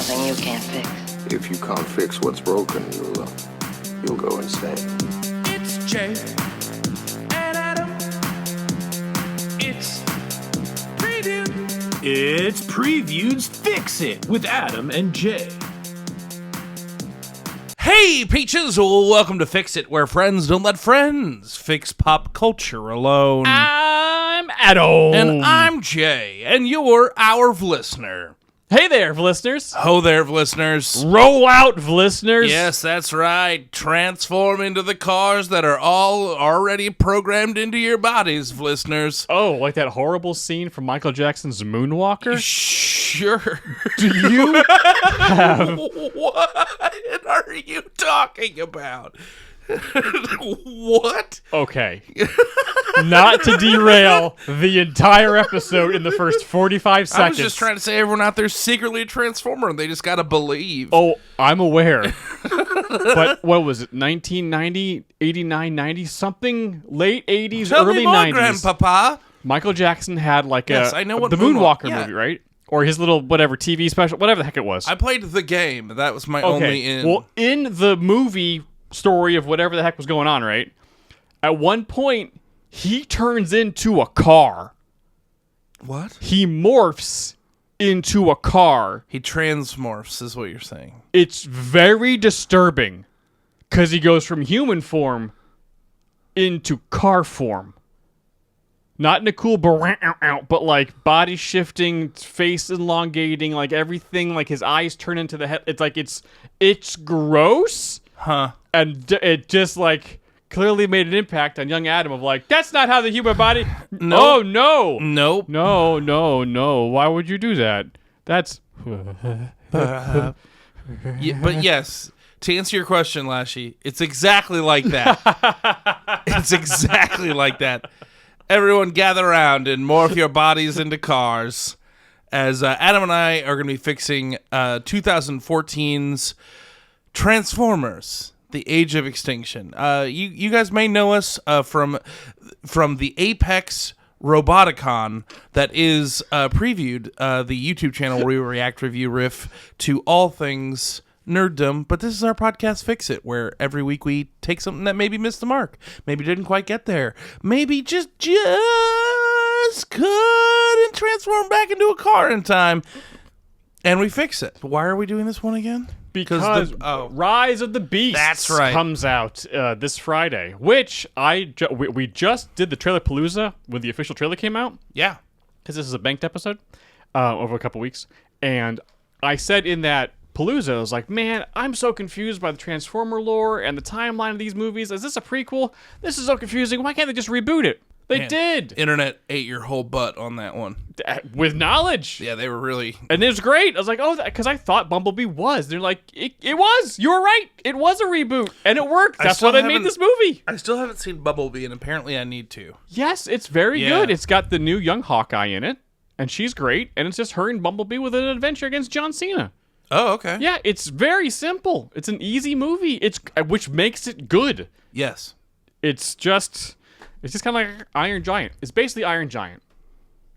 something you can't fix. If you can't fix what's broken, you'll go insane. It's Jay and Adam. It's Preview. It's Preview's Fix It with Adam and Jay. Hey, Peaches! Welcome to Fix It, where friends don't let friends fix pop culture alone. I'm Adam. And I'm Jay, and you're our listener. Hey there, listeners. Ho there, listeners. Roll out, listeners. Yes, that's right. Transform into the cars that are all already programmed into your bodies, listeners. Oh, like that horrible scene from Michael Jackson's Moonwalker? Sure. Do you have... What are you talking about? What? Okay. Not to derail the entire episode in the first 45 seconds. I was just trying to say everyone out there's secretly a Transformer and they just gotta believe. Oh, I'm aware. But what was it, 1990, 89, 90, something? Late 80s, Tell early me more, 90s. Grandpapa. Michael Jackson had like Yes, I know what the Moonwalker- Moonwalker yeah. movie, right? Or his little whatever TV special, whatever the heck it was. I played the game. That was my only in. Well, in the movie story of whatever the heck was going on, right? At one point, he turns into a car. What? He morphs into a car. He transmorphs, is what you're saying. It's very disturbing because he goes from human form into car form. Not in a cool, but like body shifting, face elongating, like everything, like his eyes turn into the head. It's like it's gross. Huh. And it just like clearly made an impact on young Adam of like, that's not how the human body. Nope. Oh no. Nope. No. Why would you do that? That's Yeah, but yes, to answer your question, Lashy, it's exactly like that. It's exactly like that. Everyone gather around and morph your bodies into cars as Adam and I are going to be fixing 2014's Transformers, the Age of Extinction. You guys may know us from the Apex Roboticon that is previewed, the YouTube channel where we react, review, riff to all things nerddom, but this is our podcast Fix It, where every week we take something that maybe missed the mark, maybe didn't quite get there, maybe just couldn't transform back into a car in time, and we fix it. Why are we doing this one again? because Rise of the Beasts That's right. comes out this Friday, which we just did the Trailer Palooza when the official trailer came out. Yeah. Because this is a banked episode over a couple weeks. And I said in that Palooza, I was like, man, I'm so confused by the Transformer lore and the timeline of these movies. Is this a prequel? This is so confusing. Why can't they just reboot it? They did. Internet ate your whole butt on that one. With knowledge. Yeah, they were really... And it was great. I was like, oh, because I thought Bumblebee was. They're like, it was. You were right. It was a reboot. And it worked. That's why they made this movie. I still haven't seen Bumblebee, and apparently I need to. Yes, it's very good. It's got the new young Hawkeye in it. And she's great. And it's just her and Bumblebee with an adventure against John Cena. Oh, okay. Yeah, it's very simple. It's an easy movie. Which makes it good. Yes. It's just kind of like Iron Giant. It's basically Iron Giant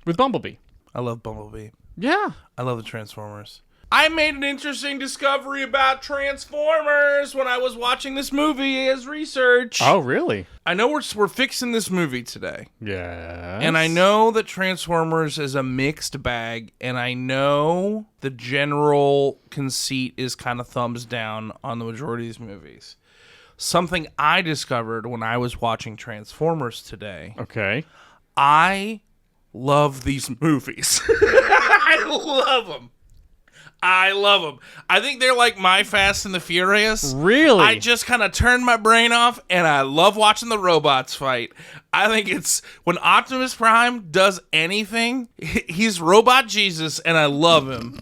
with Bumblebee. I love Bumblebee. Yeah. I love the Transformers. I made an interesting discovery about Transformers when I was watching this movie as research. Oh, really? I know we're fixing this movie today. Yeah. And I know that Transformers is a mixed bag, and I know the general conceit is kind of thumbs down on the majority of these movies. Something I discovered when I was watching Transformers today. Okay. I love these movies. I love them. I think they're like my Fast and the Furious. Really? I just kind of turned my brain off, and I love watching the robots fight. I think it's when Optimus Prime does anything, he's Robot Jesus, and I love him.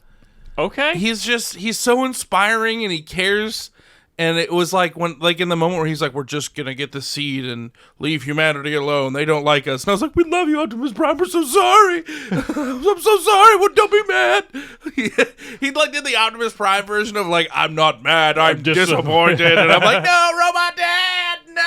Okay. He's so inspiring, and he cares. And it was like in the moment where he's like, we're just going to get the seed and leave humanity alone. They don't like us. And I was like, we love you, Optimus Prime. We're so sorry. I'm so sorry. Well, don't be mad. He like did the Optimus Prime version of like, I'm not mad. I'm disappointed. And I'm like, no, Robot Dad, no.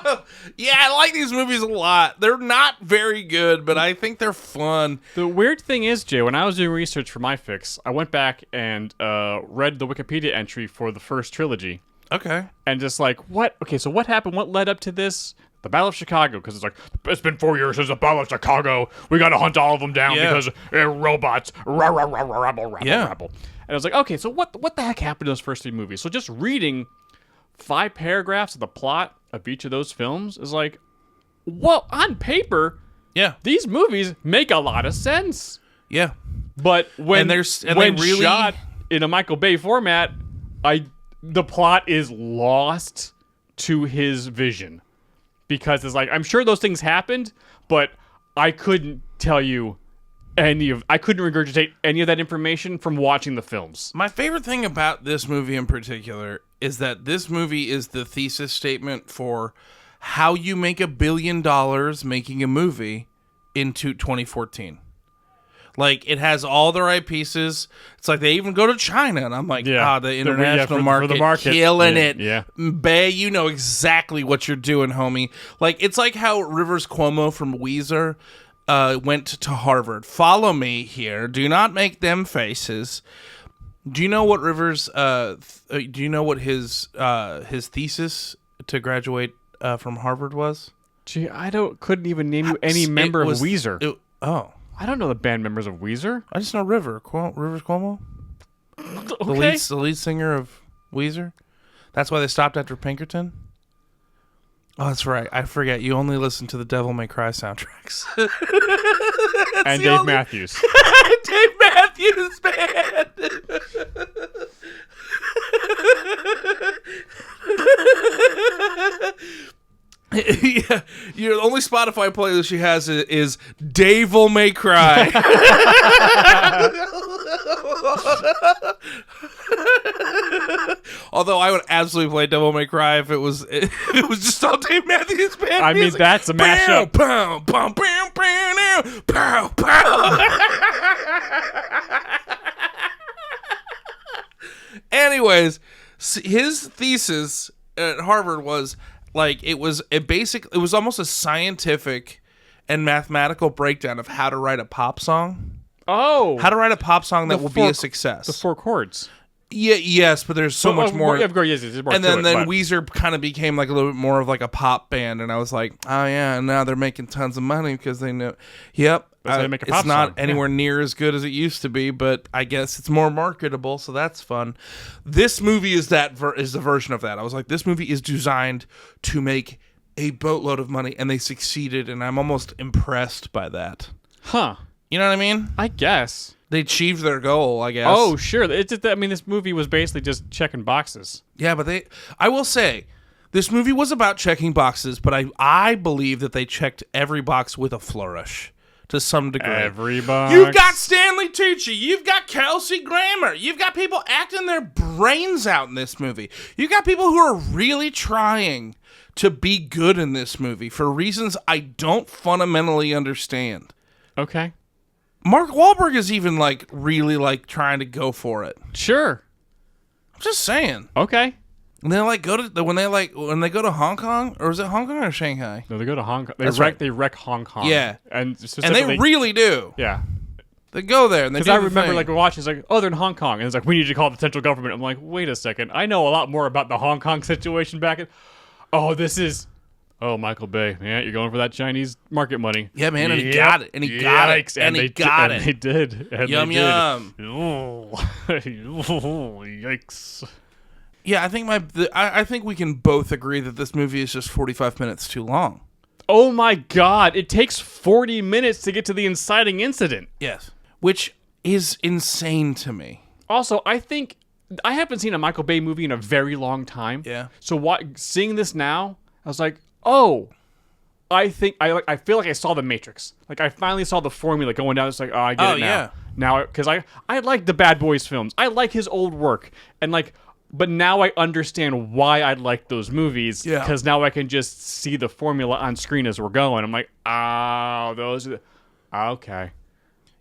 no. Yeah, I like these movies a lot. They're not very good, but I think they're fun. The weird thing is, Jay, when I was doing research for my fix, I went back and read the Wikipedia entry for the first trilogy. Okay. And just like, what? Okay, so what happened? What led up to this? The Battle of Chicago, because it's like, it's been 4 years since the Battle of Chicago. We got to hunt all of them down because robots. Rabble. And I was like, okay, so what the heck happened to those first 3 movies? So just reading 5 paragraphs of the plot of each of those films is like, well, on paper, Yeah. these movies make a lot of sense. Yeah. But when they really shot in a Michael Bay format, the plot is lost to his vision. Because it's like, I'm sure those things happened, but I couldn't tell you I couldn't regurgitate any of that information from watching the films. My favorite thing about this movie in particular is that this movie is the thesis statement for how you make $1 billion making a movie into 2014. Like, it has all the right pieces. It's like they even go to China, and I'm like, the international for the market, killing it. Yeah. Bay, you know exactly what you're doing, homie. Like, it's like how Rivers Cuomo from Weezer went to Harvard. Follow me here. Do not make them faces. Do you know what Rivers? Do you know what his thesis to graduate from Harvard was? Gee, couldn't even name you any member of Weezer. I don't know the band members of Weezer. I just know Rivers Cuomo. Okay. The lead singer of Weezer. That's why they stopped after Pinkerton. Oh, that's right. I forget. You only listen to the Devil May Cry soundtracks. And Dave Matthews. Dave Matthews Band. Yeah, the only Spotify playlist she has is Devil May Cry. Although I would absolutely play Devil May Cry if it was just all Dave Matthews Band. I mean, that's a mashup. Pow, pow, pow, pow, pow, pow. Anyways, his thesis at Harvard was like it was almost a scientific and mathematical breakdown of how to write a pop song. Oh, How to write a pop song that will be a success. The 4 chords. Yeah, yes, but there's so much more. Of course, yes, there's more and to then it, Weezer kind of became like a little bit more of like a pop band, and I was like, oh yeah, and now they're making tons of money because they know. Yep, That's how they make a pop it's not song. anywhere near as good as it used to be, but I guess it's more marketable, so that's fun. This movie is is the version of that. I was like, this movie is designed to make a boatload of money, and they succeeded, and I'm almost impressed by that. Huh. You know what I mean? I guess. They achieved their goal, I guess. Oh, sure. It's just, I mean, this movie was basically just checking boxes. Yeah, but I will say, this movie was about checking boxes, but I believe that they checked every box with a flourish to some degree. Every box. You've got Stanley Tucci. You've got Kelsey Grammer. You've got people acting their brains out in this movie. You've got people who are really trying to be good in this movie for reasons I don't fundamentally understand. Okay. Mark Wahlberg is even like really like trying to go for it. Sure. I'm just saying. Okay. And they like when they go to Hong Kong, or is it Hong Kong or Shanghai? No, they go to Hong Kong. That's right. They wreck Hong Kong. Yeah. And they really do. Yeah. They go there and they do Because I the remember thing. like watching, it's like, oh, they're in Hong Kong, and it's like, we need to call the central government. I'm like, wait a second, I know a lot more about the Hong Kong situation back in. Oh, Michael Bay, yeah, you're going for that Chinese market money. Yeah, man, and he Yep. got it, and he got it, Yikes. and he they got and it. They did. And Yum they yum. Did. Yikes. Yeah, I think I think we can both agree that this movie is just 45 minutes too long. Oh my God! It takes 40 minutes to get to the inciting incident. Yes, which is insane to me. Also, I think I haven't seen a Michael Bay movie in a very long time. Yeah. So seeing this now, I was like, oh, I feel like I saw the Matrix. Like I finally saw the formula going down. It's like, oh, I get it now. Yeah. Now, because I like the Bad Boys films. I like his old work, and like, but now I understand why I like those movies. Yeah. Because now I can just see the formula on screen as we're going. I'm like, oh, those are okay.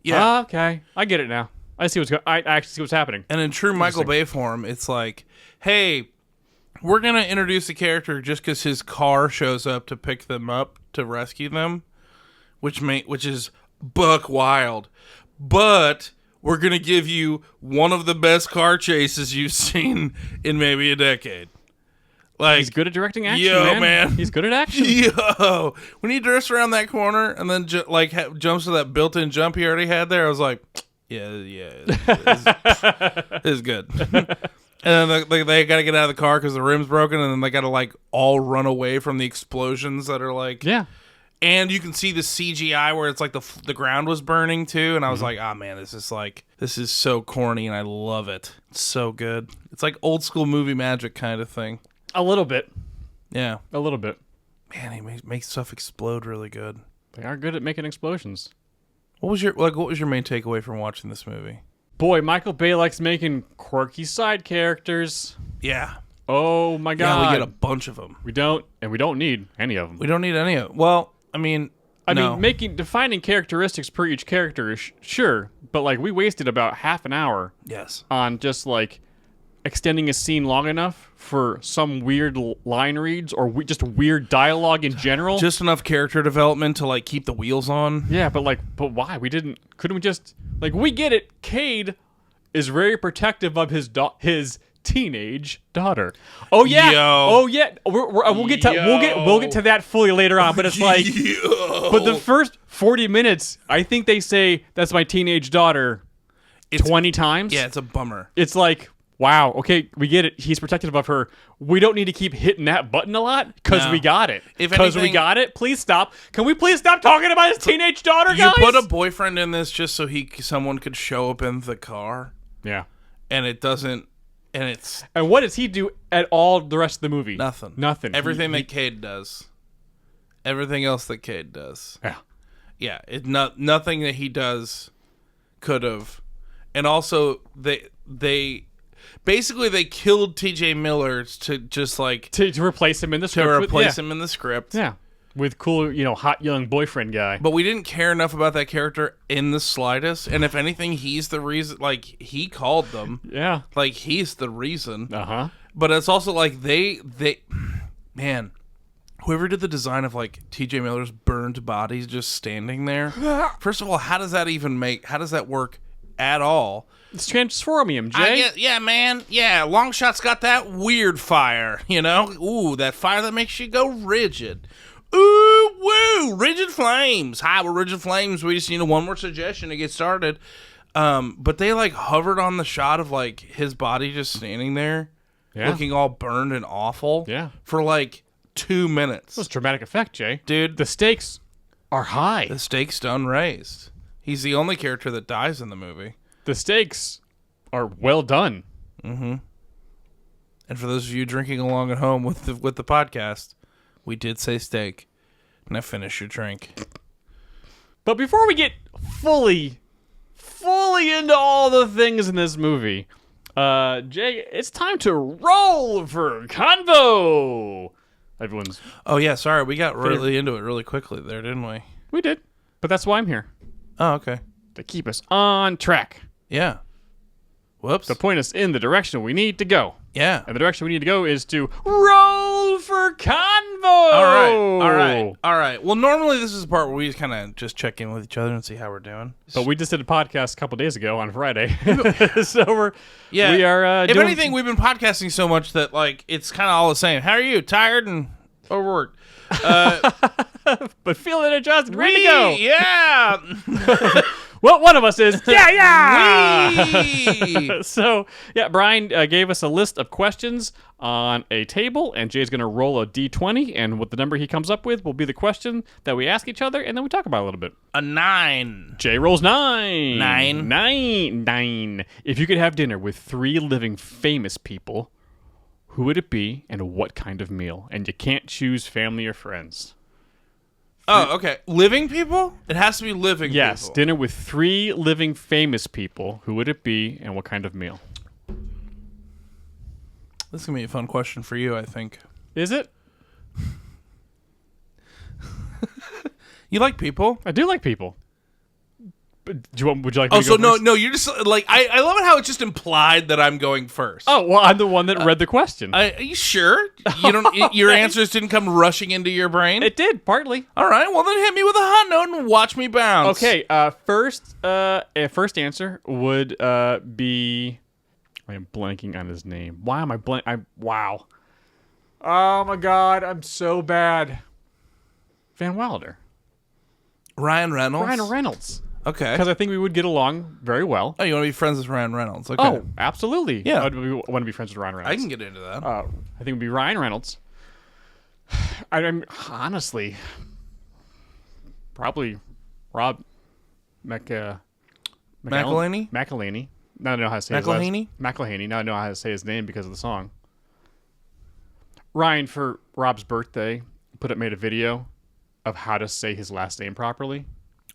Yeah. Okay, I get it now. I actually see what's happening. And in true Michael Bay form, it's like, hey, we're gonna introduce a character just because his car shows up to pick them up to rescue them, which is buck wild. But we're gonna give you one of the best car chases you've seen in maybe a decade. Like, He's good at directing action, yo, man. He's good at action. Yo, when he drifts around that corner and then jumps to that built-in jump he already had there, I was like, it's good. And then they got to get out of the car because the rim's broken, and then they got to like all run away from the explosions that are like. Yeah. And you can see the CGI where it's like the ground was burning too, and I was like, oh man, this is so corny, and I love it. It's so good. It's like old school movie magic kind of thing. A little bit. Yeah, A little bit. man, he makes stuff explode really good. They are good at making explosions. What was your main takeaway from watching this movie? Boy, Michael Bay likes making quirky side characters. Yeah, Oh my god. yeah, we get a bunch of them. We don't need any of them. We don't need any of them. Well, I mean, defining characteristics per each character is sure, but like we wasted about half an hour yes, on just like extending a scene long enough for some weird line reads or just weird dialogue in general. just enough character development to like keep the wheels on. Yeah, but why? Couldn't we just like we get it? Cade is very protective of his teenage daughter. Oh yeah. Yo. Oh yeah. We'll get to that fully later on. But it's like, but the first 40 minutes, I think they say that's my teenage daughter 20 times. Yeah, it's a bummer. It's like, wow. Okay, we get it. He's protective of her. We don't need to keep hitting that button a lot because No. we got it. If Because we anything- got it. Please stop. Can we please stop talking about his teenage daughter, You guys? put a boyfriend in this just so someone could show up in the car, Yeah. and it doesn't, and it's And what does he do at all the rest of the movie? nothing. Nothing. Everything that Cade does. Everything else that Cade does. Yeah. Yeah, nothing that he does could have. And also, they basically they killed T.J. Miller to just like To replace him in the to script. replace him in the script. Yeah. With cool, hot young boyfriend guy. But we didn't care enough about that character in the slightest. And if anything, he's the reason. Like, he called them. Yeah. Like, he's the reason. Uh-huh. But it's also like man, whoever did the design of like T.J. Miller's burned bodies just standing there. First of all, how does that work at all? It's transformium, Jay. Yeah, man. Yeah, Longshot's got that weird fire, Ooh, that fire that makes you go rigid. Ooh, woo, rigid flames. Hi, we're rigid flames. We just need one more suggestion to get started. But they like hovered on the shot of like his body just standing there, looking all burned and awful. Yeah. For like 2 minutes. That's dramatic effect, Jay. Dude, The stakes are high. the stakes done raised. He's the only character that dies in the movie. The stakes are well done. And for those of you drinking along at home with the podcast, we did say steak. Now finish your drink. But before we get fully into all the things in this movie, Jay, it's time to roll for convo. Everyone's... Oh yeah, sorry, we got really into it really quickly there, didn't we? We did. But that's why I'm here. Oh, okay. To keep us on track. Yeah. Whoops. To point us in the direction we need to go. Yeah. And the direction we need to go is to roll for convo. All right. Well, normally this is the part where we just kind of just check in with each other and see how we're doing. But we just did a podcast a couple days ago on Friday. So we are if doing... anything, we've been podcasting so much that like it's kind of all the same. How are you? Tired and overworked. But feeling energized and ready to go. Yeah. Well, one of us is. Yeah. Wee! So, Brian gave us a list of questions on a table, and Jay's going to roll a D20, and what the number he comes up with will be the question that we ask each other, and then we talk about it a little bit. A 9. Jay rolls 9. 9. 9. If you could have dinner with 3 living famous people, who would it be, and what kind of meal? And you can't choose family or friends. Oh, okay. Living people? It has to be living Yes, people. dinner with 3 living famous people. Who would it be, and what kind of meal? This is going to be a fun question for you, I think. Is it? You like people? I do like people. Would you like me Oh, to go so first? no, you're just like I love it how it's just implied that I'm going first. Oh, well, I'm the one that read the question. Are you sure? You don't. Your answers didn't come rushing into your brain. It did, partly. All right. Well, then hit me with a hot note and watch me bounce. Okay. First answer would be. I am blanking on his name. Why am I blank? Wow. Oh my God, I'm so bad. Van Wilder. Ryan Reynolds. Ryan Reynolds. Okay. Because I think we would get along very well. Oh, you want to be friends with Ryan Reynolds? Okay. Oh, absolutely. Yeah. I want to be friends with Ryan Reynolds. I can get into that. I think it would be Ryan Reynolds. I'm honestly probably Rob McElhaney? McElhaney. Now I know how to say McElhaney? McElhaney. Now I know how to say his name because of the song. Ryan, for Rob's birthday, made a video of how to say his last name properly,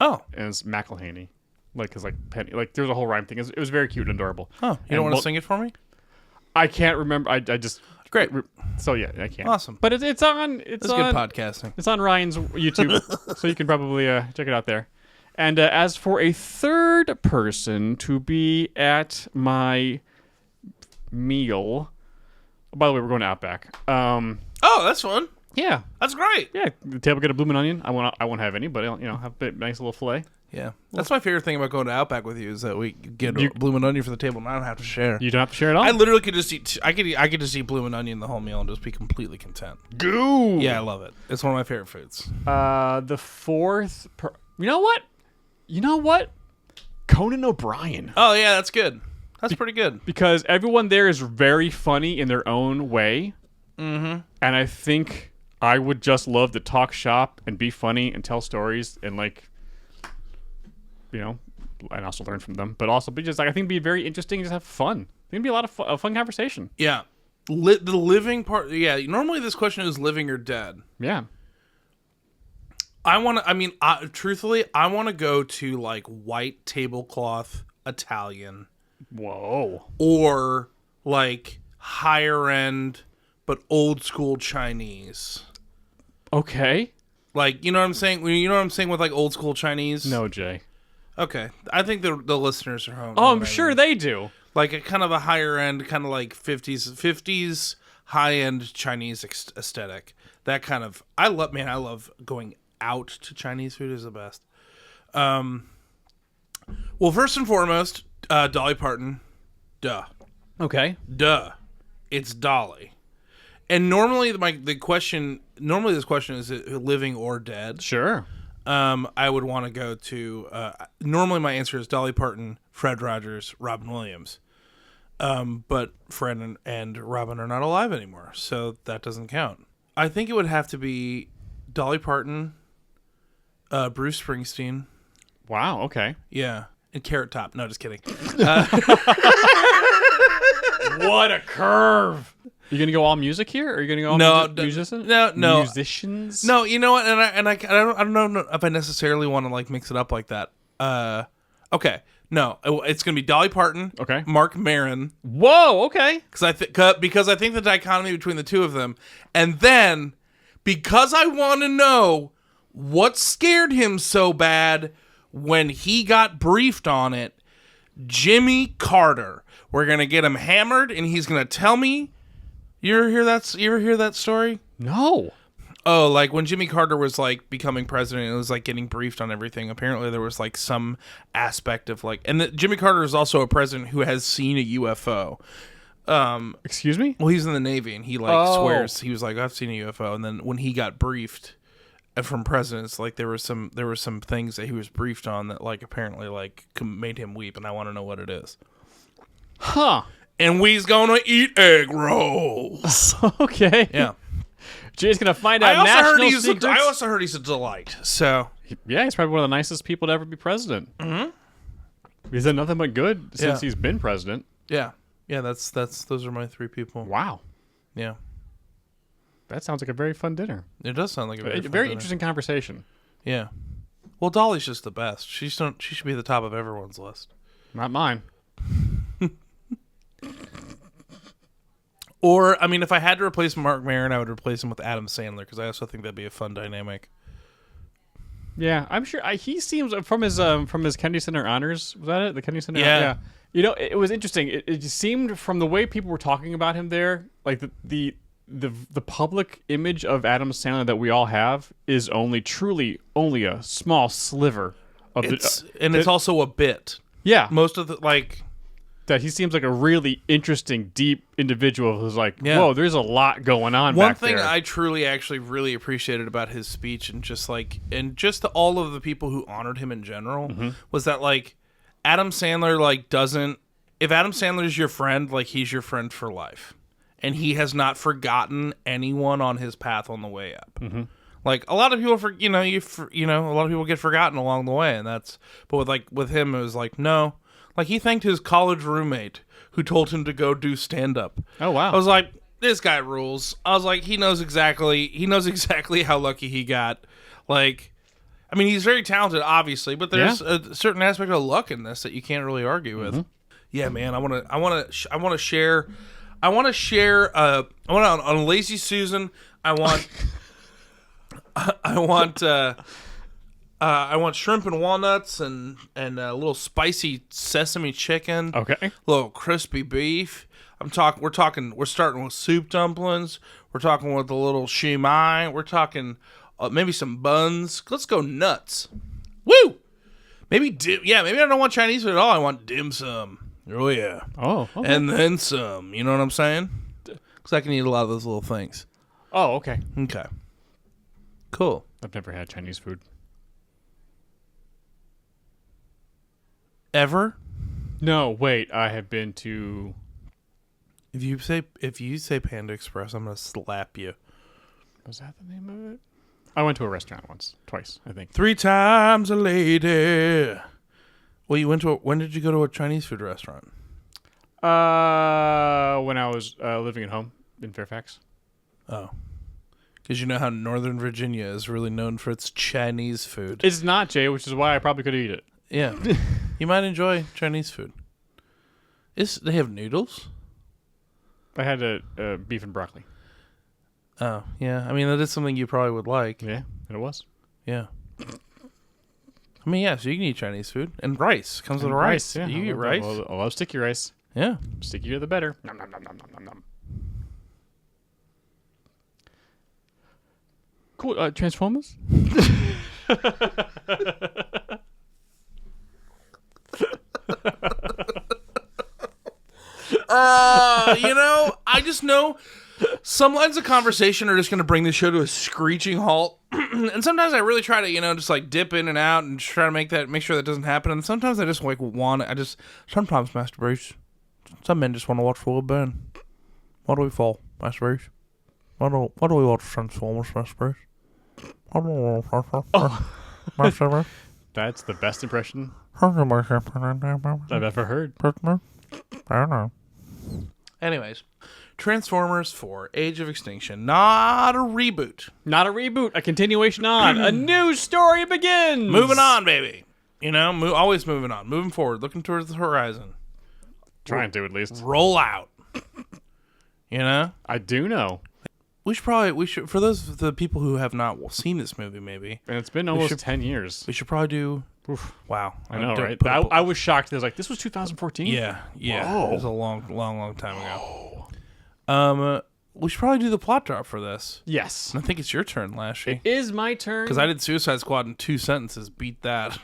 Oh. and it's McElhaney. Like Penny. Like there's a whole rhyme thing. It was very cute and adorable. Oh, you don't want to sing it for me? I can't remember. I just Great. So yeah, I can't. Awesome. But it's on. It's That's on good podcasting. It's on Ryan's YouTube, so you can probably check it out there. And as for a third person to be at my meal, by the way, we're going to Outback. Oh, that's fun. Yeah, That's great. yeah. The table get a bloomin' onion. I won't have any, but have a nice little fillet. Yeah. That's my favorite thing about going to Outback with you is that we get a bloomin' onion for the table and I don't have to share. You don't have to share it all. I literally could just eat. I could just eat bloomin' onion the whole meal and just be completely content. Goo. Yeah, I love it. It's one of my favorite foods. The fourth. You know what? Conan O'Brien. Oh yeah, that's good. That's pretty good. Because everyone there is very funny in their own way. Mm-hmm. And I think I would just love to talk shop and be funny and tell stories and and also learn from them. But also be just I think it'd be very interesting and just have fun. I think it'd be a lot of a fun conversation. Yeah. The living part. Yeah. Normally this question is living or dead. Yeah. Truthfully, I want to go to like white tablecloth Italian. Whoa. Or like higher end but old school Chinese. Okay. Like, you know what I'm saying? You know what I'm saying with like old school Chinese? No, Jay. Okay. I think the listeners are home. Oh, I'm sure they do. Like a kind of a higher end, kind of like 50s high end Chinese aesthetic. That kind of I love going out to Chinese food is the best. Well, first and foremost, Dolly Parton. Duh. Okay. Duh. It's Dolly. And normally this question is living or dead. Sure. I would want to go to normally my answer is Dolly Parton, Fred Rogers, Robin Williams. But Fred and Robin are not alive anymore, so that doesn't count. I think it would have to be Dolly Parton, Bruce Springsteen. Wow, okay. Yeah. And Carrot Top. No, just kidding. What a curve! You gonna go all music here, or are you gonna go all musicians? No. Musicians? No, you know what? And I don't know if I necessarily want to like mix it up like that. Okay. No, it's gonna be Dolly Parton. Okay. Mark Maron. Whoa. Okay. Because I think the dichotomy between the two of them, and then because I want to know what scared him so bad when he got briefed on it, Jimmy Carter. We're gonna get him hammered, and he's gonna tell me. You ever hear that story? No. Oh, like when Jimmy Carter was like becoming president, it was like getting briefed on everything. Apparently, there was like some aspect of like, and Jimmy Carter is also a president who has seen a UFO. Excuse me? Well, he's in the Navy, and he like swears he was like, I've seen a UFO. And then when he got briefed from presidents, like there were some things that he was briefed on that like apparently like made him weep, and I want to know what it is. Huh. And we's gonna eat egg rolls. Okay. Yeah. Jay's gonna find out national secrets. I also heard he's a delight. So yeah, he's probably one of the nicest people to ever be president. Mm-hmm. He's done nothing but good since he's been president. Yeah. Yeah, that's those are my three people. Wow. Yeah. That sounds like a very fun dinner. It does sound like a very fun very dinner. interesting conversation. Yeah. Well, Dolly's just the best. She should be at the top of everyone's list. Not mine. Or, I mean, if I had to replace Mark Maron, I would replace him with Adam Sandler, because I also think that'd be a fun dynamic. Wow. Yeah. Well, Dolly's just the best. She should be at the top of everyone's list. Not mine. Or, I mean, if I had to replace Mark Maron, I would replace him with Adam Sandler, because I also think that'd be a fun dynamic. Yeah, I'm sure. He seems from his Kennedy Center honors. Was that it? The Kennedy Center. Yeah. You know, it was interesting. It just seemed from the way people were talking about him there, like the public image of Adam Sandler that we all have is truly only a small sliver of it's also a bit. Yeah, Most of the that he seems like a really interesting, deep individual who's like, Yeah. whoa, there's a lot going on. One back thing there. I truly actually really appreciated about his speech and just all of the people who honored him in general was that Adam Sandler doesn't, if Adam Sandler's your friend, he's your friend for life. And he has not forgotten anyone on his path on the way up. A lot of people a lot of people get forgotten along the way, and but with him it was no. He thanked his college roommate who told him to go do stand up. Oh wow. I was like, this guy rules. I was like, he knows exactly how lucky he got. He's very talented, obviously, but there's a certain aspect of luck in this that you can't really argue with. Yeah, man, I want to share on a Lazy Susan. I want shrimp and walnuts and a little spicy sesame chicken. Okay. A little crispy beef. We're starting with soup dumplings. We're talking with a little shumai. We're talking maybe some buns. Let's go nuts. Woo! Maybe I don't want Chinese food at all. I want dim sum. Oh yeah. Oh. Okay. And then some. You know what I'm saying? Because I can eat a lot of those little things. Oh, okay. Okay. Cool. I've never had Chinese food. Ever? No, wait. I have been to. If you say Panda Express, I'm gonna slap you. Was that the name of it? I went to a restaurant twice, I think. 3 times a lady. Well, when did you go to a Chinese food restaurant? When I was living at home in Fairfax. Oh. Because you know how Northern Virginia is really known for its Chinese food. It's not, Jay, which is why I probably could eat it. Yeah. You might enjoy Chinese food. They have noodles? I had a beef and broccoli. Oh, yeah. That is something you probably would like. Yeah, and it was. Yeah. Yeah, so you can eat Chinese food. And rice. Comes with rice. Yeah. You eat rice? I love sticky rice. Yeah. Stickier the better. Nom, nom, nom, nom, nom, nom, nom. Cool. Transformers? I just know some lines of conversation are just going to bring the show to a screeching halt. And sometimes I really try to, just dip in and out and try to make sure that doesn't happen. And sometimes I just sometimes, Master Bruce, some men just want to watch Full burn. Why do we fall, Master Bruce? Why do we watch Transformers, Master Bruce? Master Bruce? That's the best impression I've I've ever heard. I don't know. Anyways, Transformers 4, Age of Extinction. Not a reboot. Not a reboot, a continuation on. A new story begins. Moving on, baby. Always moving on. Moving forward. Looking towards the horizon. Trying to, at least. Roll out. I do know. We should, for those of the people who have not seen this movie, maybe. And it's been almost 10 years. We should probably do. Oof. Wow. I know, right? I was shocked. I was like, this was 2014? Yeah. Whoa. It was a long time ago. We should probably do the plot drop for this. Yes. And I think it's your turn, Lashy. It is my turn. Because I did Suicide Squad in 2 sentences. Beat that.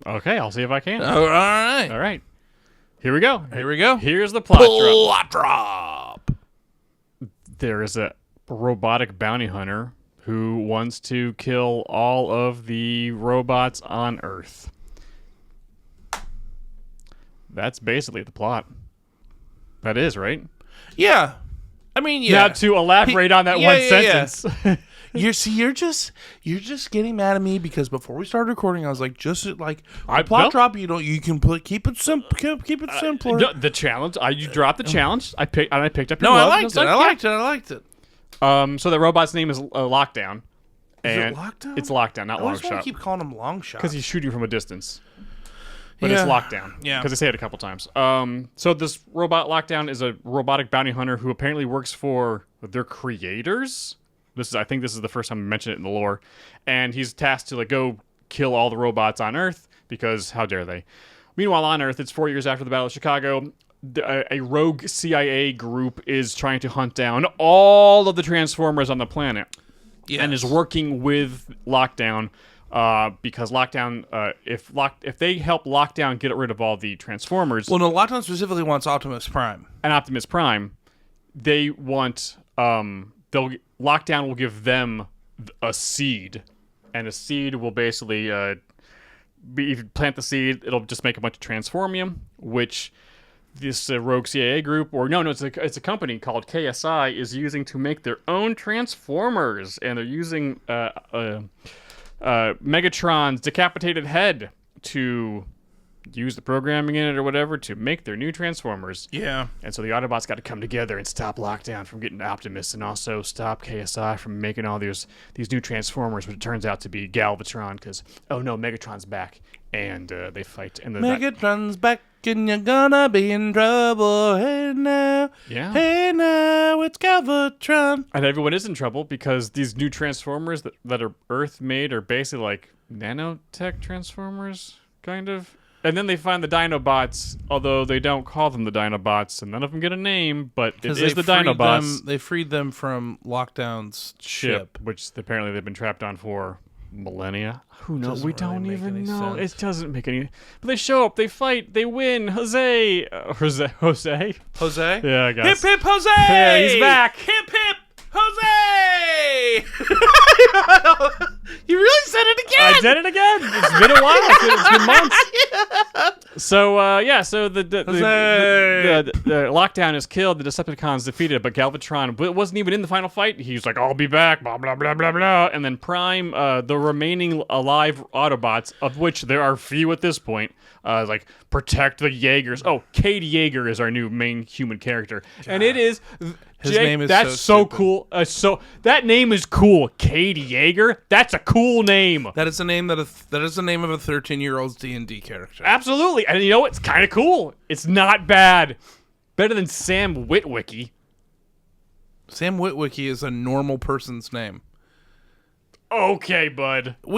Okay, I'll see if I can. All right. All right. Here we go. Here's the plot drop. Plot drop. There is a robotic bounty hunter who wants to kill all of the robots on Earth. That's basically the plot. That is, right? Yeah. Yeah. You have to elaborate on that one sentence. You're just getting mad at me because before we started recording, I was like, plot drop. You can keep it simple. Keep it simpler. No, the challenge. You dropped the challenge. I picked up your No, glove, I liked it. So the robot's name is Lockdown. Is and it Lockdown? It's Lockdown, not I always want Longshot. to keep calling him Longshot Because he's shooting from a distance. But Yeah. it's Lockdown. Yeah. Because they say it a couple times. So this robot Lockdown is a robotic bounty hunter who apparently works for their creators. I think this is the first time I mentioned it in the lore. And he's tasked to like go kill all the robots on Earth because how dare they? Meanwhile, on Earth, it's 4 years after the Battle of Chicago. A rogue CIA group is trying to hunt down all of the Transformers on the planet, and is working with Lockdown because Lockdown, if they help Lockdown get rid of all the Transformers, Well, no, Lockdown specifically wants Optimus Prime. and Optimus Prime, they want Lockdown will give them a seed, and a seed will basically if you plant the seed, it'll just make a bunch of Transformium, which this rogue CIA group, or no, it's a company called KSI, is using to make their own Transformers, and they're using Megatron's decapitated head to use the programming in it or whatever to make their new Transformers. Yeah. And so the Autobots got to come together and stop Lockdown from getting Optimus, and also stop KSI from making all these new Transformers, which turns out to be Galvatron, because, oh no, Megatron's back. And they fight. And Megatron's back and you're gonna be in trouble. Hey now. Yeah. Hey now, it's Galvatron. And everyone is in trouble because these new Transformers that are Earth-made are basically like nanotech Transformers, kind of. And then they find the Dinobots, although they don't call them the Dinobots, and none of them get a name, but it is the Dinobots. They freed them from Lockdown's ship. Which apparently they've been trapped on for millennia. Who knows? Doesn't We really don't make even any know. sense. It doesn't make any. But they show up, they fight, they win. Jose. Jose. Jose? Yeah, I guess. Hip hip Jose! Yeah, he's back. Hip hip Jose! You really said it again! I did it again. It's been a while. It's been months. So the Lockdown is killed. The Decepticons defeated, but Galvatron wasn't even in the final fight. He's like, "I'll be back." Blah blah blah blah blah. And then Prime, the remaining alive Autobots, of which there are few at this point, like protect the Jaegers. Oh, Cade Yeager is our new main human character, and it is. His name is that's so cool. That name is cool. Cade Yeager. That's a cool name. That is the name that is the name of a 13-year-old's D&D character. Absolutely. And you know, it's kind of cool. It's not bad. Better than Sam Witwicky. Sam Witwicky is a normal person's name. Okay, bud. Sam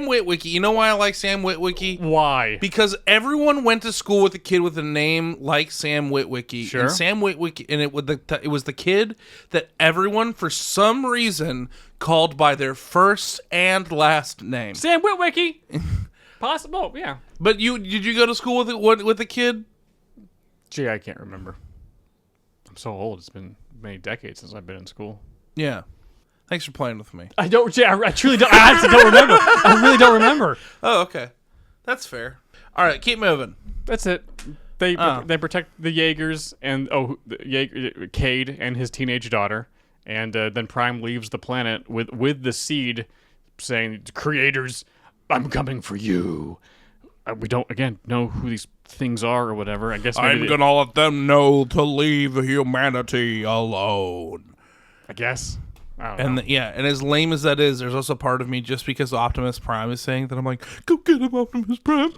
Witwicky. You know why I like Sam Witwicky? Why? Because everyone went to school with a kid with a name like Sam Witwicky. Sure. And Sam Witwicky, and it was the kid that everyone, for some reason, called by their first and last name. Sam Witwicky. Possible, yeah. But did you go to school with a kid? Gee, I can't remember. I'm so old. It's been many decades since I've been in school. Yeah. Thanks for playing with me. I truly don't. I honestly don't remember. I really don't remember. Oh, okay. That's fair. All right, keep moving. That's it. They protect the Jaegers and Cade and his teenage daughter, and then Prime leaves the planet with the seed, saying, "Creators, I'm coming for you." We don't know who these things are or whatever. I guess maybe I'm gonna let them know to leave humanity alone. I guess. I don't know. And as lame as that is, there's also part of me, just because Optimus Prime is saying that, I'm like, go get him, Optimus Prime.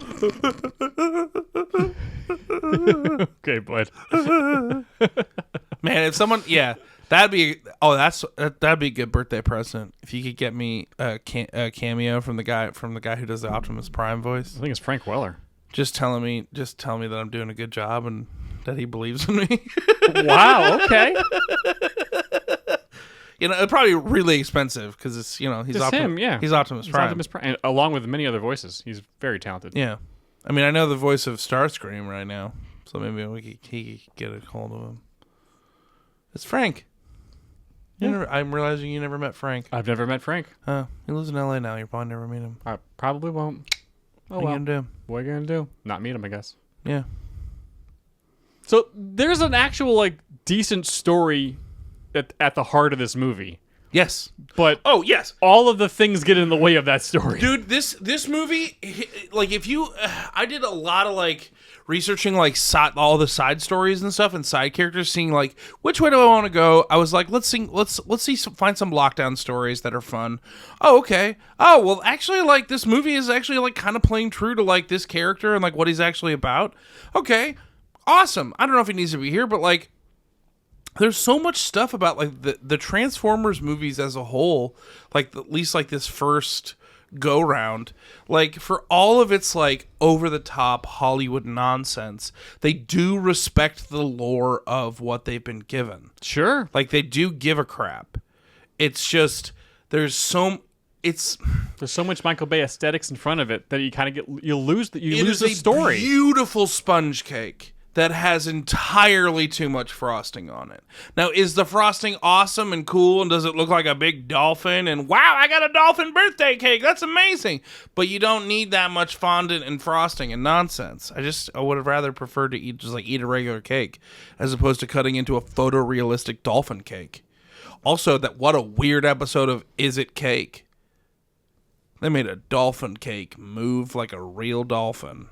Okay, bud. Man, if someone, that'd be a good birthday present if you could get me a cameo from the guy who does the Optimus Prime voice. I think it's Frank Weller. Just tell me that I'm doing a good job and that he believes in me. Wow. Okay. It'd probably be really expensive because it's he's him. Yeah, he's Optimus Prime. Optimus Prime, and along with many other voices. He's very talented. Yeah, I mean, I know the voice of Starscream right now, so maybe he could get a hold of him. It's Frank. I'm realizing you never met Frank. I've never met Frank. He lives in LA now. You probably never meet him. I probably won't. What are you gonna do? What are you gonna do? Not meet him, I guess. Yeah. So there's an actual decent story at the heart of this movie. Yes. But yes, all of the things get in the way of that story. dude. This movie, I did a lot of researching all the side stories and stuff and side characters, seeing which way do I want to go. I was like, let's find some Lockdown stories that are fun. Oh, okay. Oh, well, actually, this movie is actually kind of playing true to this character and what he's actually about. Okay, awesome. I don't know if he needs to be here, but there's so much stuff about like the Transformers movies as a whole, like at least like this first go round, like for all of its like over the top Hollywood nonsense, they do respect the lore of what they've been given. Sure. Like they do give a crap. It's just there's so much Michael Bay aesthetics in front of it that you kind of you lose is the story. A beautiful sponge cake that has entirely too much frosting on it. Now, is the frosting awesome and cool, and does it look like a big dolphin? And wow, I got a dolphin birthday cake. That's amazing. But you don't need that much fondant and frosting and nonsense. I would have rather preferred to eat a regular cake as opposed to cutting into a photorealistic dolphin cake. Also, what a weird episode of Is It Cake? They made a dolphin cake move like a real dolphin.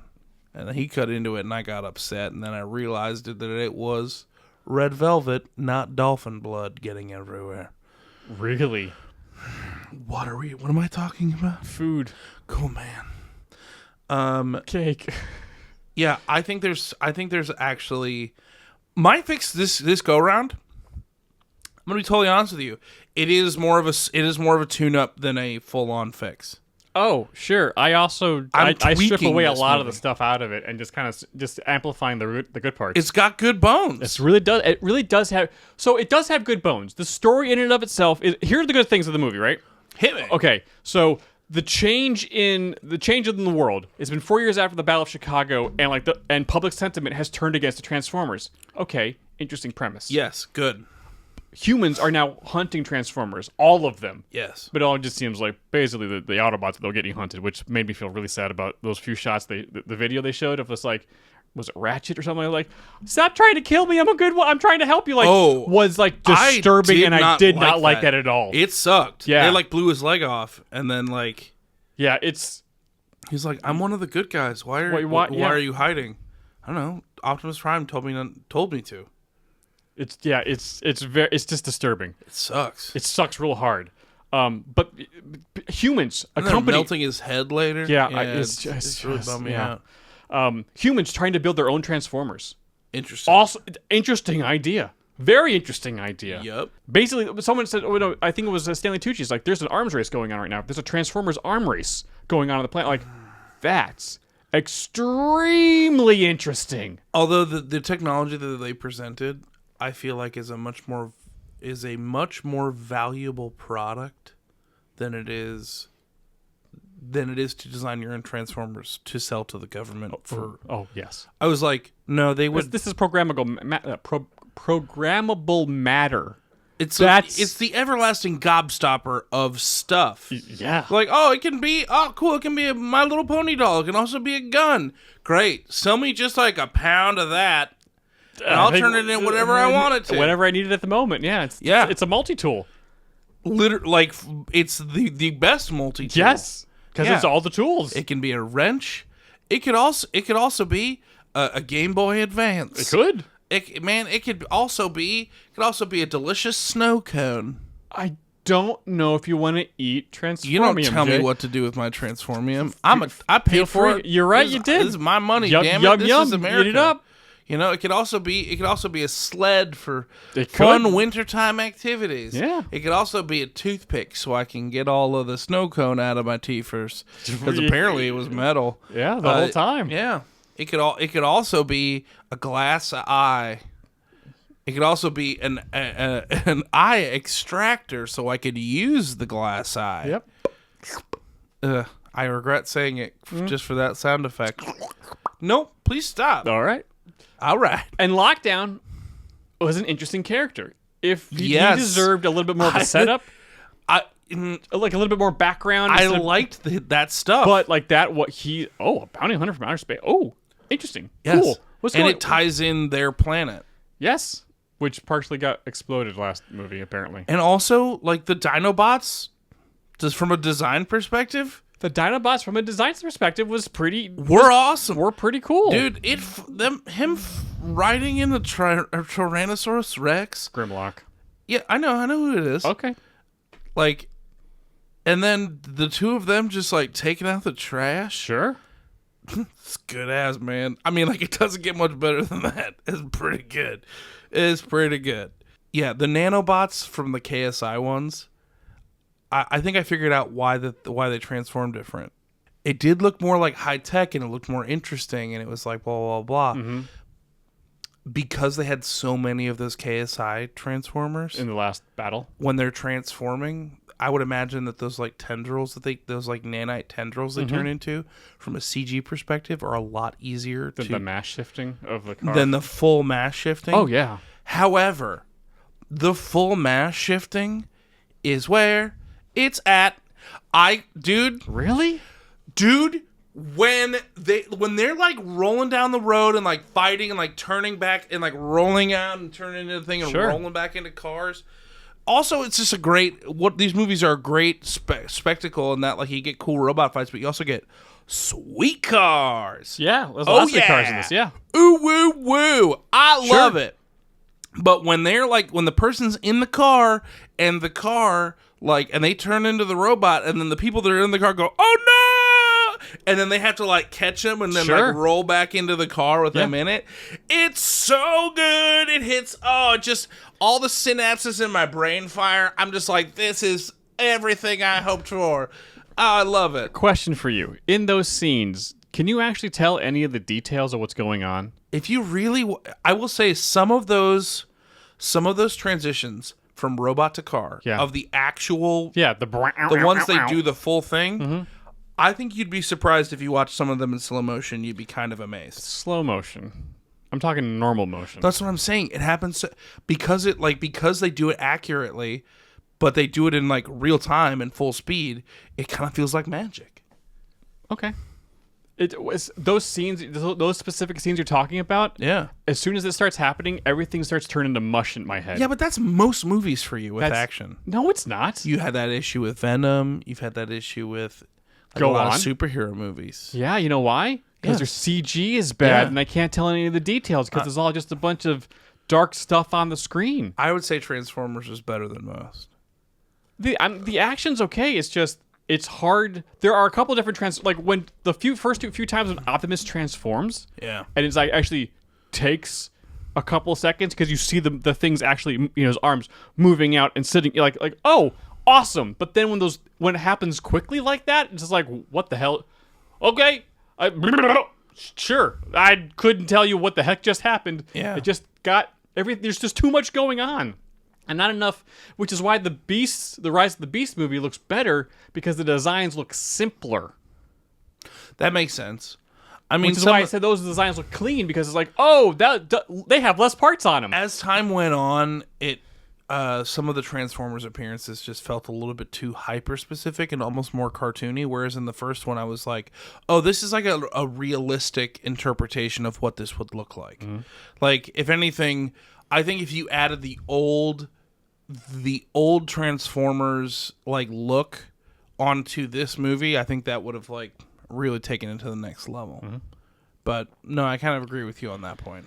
And then he cut into it, and I got upset. And then I realized that it was red velvet, not dolphin blood, getting everywhere. Really? What am I talking about? Food. Cool, man. Cake. Yeah, I think there's actually my fix this go round. I'm gonna be totally honest with you. It is more of a tune up than a full on fix. Oh, sure. I also I strip away a lot of the movie. stuff out of it and just kind of just amplifying the good parts. It's got good bones. It really does have. So it does have good bones. The story in and of itself is. Here are the good things of the movie, right? Hit me. Okay, so the change in the world. It's been 4 years after the Battle of Chicago, and public sentiment has turned against the Transformers. Okay, interesting premise. Yes, good. Humans are now hunting Transformers, all of them. Yes. But it all just seems like basically the Autobots they're getting hunted, which made me feel really sad about those few shots. The video they showed of us like, was it Ratchet or something like, stop trying to kill me, I'm a good one, I'm trying to help you. Like, was like disturbing, and I did not like that at all. It sucked. Yeah. They like blew his leg off, and then like, yeah, he's like, I'm one of the good guys. Why are you hiding? I don't know. Optimus Prime told me to. It's just disturbing. It sucks. It sucks real hard. But humans, a and then company melting his head later. Yeah, it's really bummed me out. Humans trying to build their own Transformers. Interesting. Also, interesting idea. Very interesting idea. Yep. Basically, someone said, I think it was Stanley Tucci's, like, there's an arms race going on right now. There's a Transformers arm race going on the planet. Like, that's extremely interesting. Although the technology that they presented, I feel like is a much more valuable product than it is to design your own Transformers to sell to the government for. Oh yes. I was like, no, they would. This is programmable matter. It's the everlasting gobstopper of stuff. Yeah. Like, it can be cool. It can be a My Little Pony doll. It can also be a gun. Great. Sell me just like a pound of that. And I'll turn it in whatever I want it to. Whatever I need it at the moment. Yeah. It's a multi-tool. Literally, like, it's the best multi-tool. Yes. Because it's all the tools. It can be a wrench. It could also be a Game Boy Advance. It could. It could also be a delicious snow cone. I don't know if you want to eat Transformium. You don't tell me what to do with my Transformium. I paid for it. You're right. You did. This is my money. Yum, damn yum, it! This yum. is America. Eat it up. You know, it could also be a sled for It fun could. wintertime activities. Yeah. It could also be a toothpick so I can get all of the snow cone out of my teeth first. Because apparently it was metal. Yeah, the whole time. Yeah. It could also be a glass eye. It could also be an eye extractor so I could use the glass eye. Yep. I regret saying it just for that sound effect. Nope, please stop. All right. All right. And Lockdown was an interesting character. If he deserved a little bit more of a setup, like a little bit more background. I liked that stuff. But like that, a bounty hunter from outer space. Oh, interesting. Yes. Cool. It ties in their planet. Yes. Which partially got exploded last movie, apparently. And also, like, the Dinobots, just from a design perspective. The Dinobots, from a design perspective, were awesome. Were pretty cool. Dude, him riding in the Tyrannosaurus Rex. Grimlock. Yeah, I know who it is. Okay. Like, and then the two of them just, like, taking out the trash. Sure. It's good ass, man. I mean, like, it doesn't get much better than that. It's pretty good. It's pretty good. Yeah, the nanobots from the KSI ones. I think I figured out why they transformed different. It did look more like high tech, and it looked more interesting, and it was like blah blah blah. Mm-hmm. Because they had so many of those KSI transformers In the last battle. when they're transforming, I would imagine that those like tendrils those like nanite tendrils they turn into, from a CG perspective, are a lot easier The mass shifting of the car. than the full mass shifting. Oh, yeah. However, the full mass shifting is where it's at. Really? Dude, when they're like rolling down the road and like fighting and like turning back and like rolling out and turning into the thing and Sure. rolling back into cars. Also, it's just these movies are a great spectacle in that like you get cool robot fights, but you also get sweet cars. Yeah. There's lots of cars in this, yeah. Ooh, woo, woo. I love it. But when the person's in the car and the car, like, and they turn into the robot, and then the people that are in the car go, oh no! And then they have to, like, catch them and then, Sure. like, roll back into the car with them in it. It's so good. It hits, just all the synapses in my brain fire. I'm just like, this is everything I hoped for. I love it. Question for you. In those scenes, can you actually tell any of the details of what's going on? If you really, I will say some of those transitions from robot to car, of the actual, Yeah, the ones they do the full thing, I think you'd be surprised if you watch some of them in slow motion. You'd be kind of amazed. slow motion. I'm talking normal motion. That's what I'm saying. It happens because they do it accurately, but they do it in like real time and full speed. It kind of feels like magic. Okay. It was those scenes, those specific scenes you're talking about. Yeah. As soon as it starts happening, everything starts turning to mush in my head. Yeah, but that's most movies for you with action. No, it's not. You had that issue with Venom. You've had that issue with a Go lot on. of superhero movies. Yeah, you know why? Because their CG is bad, and I can't tell any of the details because it's all just a bunch of dark stuff on the screen. I would say Transformers is better than most. The action's okay. It's just it's hard. There are a couple different like when the first few times when Optimus transforms, Yeah. and it's like actually takes a couple seconds because you see the things actually, his arms moving out and sitting like oh awesome. But then when it happens quickly like that, it's just like what the hell? Okay, sure. I couldn't tell you what the heck just happened. Yeah. It just got everything. There's just too much going on. And not enough, which is why the Rise of the Beast movie looks better because the designs look simpler. That makes sense. I mean, Which is why I said those designs look clean because it's like, oh, they have less parts on them. as time went on, some of the Transformers appearances just felt a little bit too hyper specific and almost more cartoony. Whereas in the first one, I was like, oh, this is like a realistic interpretation of what this would look like. Mm-hmm. Like, if anything, I think if you added the old Transformers like look onto this movie, I think that would have like really taken it to the next level. Mm-hmm. But no, I kind of agree with you on that point.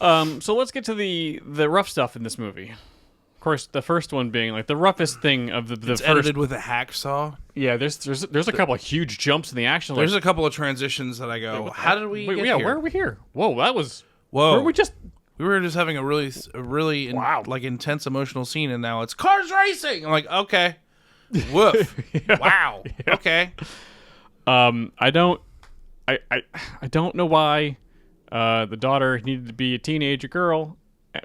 So let's get to the rough stuff in this movie. Of course, the first one being like the roughest thing of the It's first. edited with a hacksaw. Yeah, there's a couple of huge jumps in the action. There's like, a couple of transitions that I go, how did we get here? where are we here? Whoa, that was. Whoa. Where we just. We were just having a really intense emotional scene, and now it's cars racing. I'm like, okay, woof, wow, okay. I don't know why the daughter needed to be a teenager girl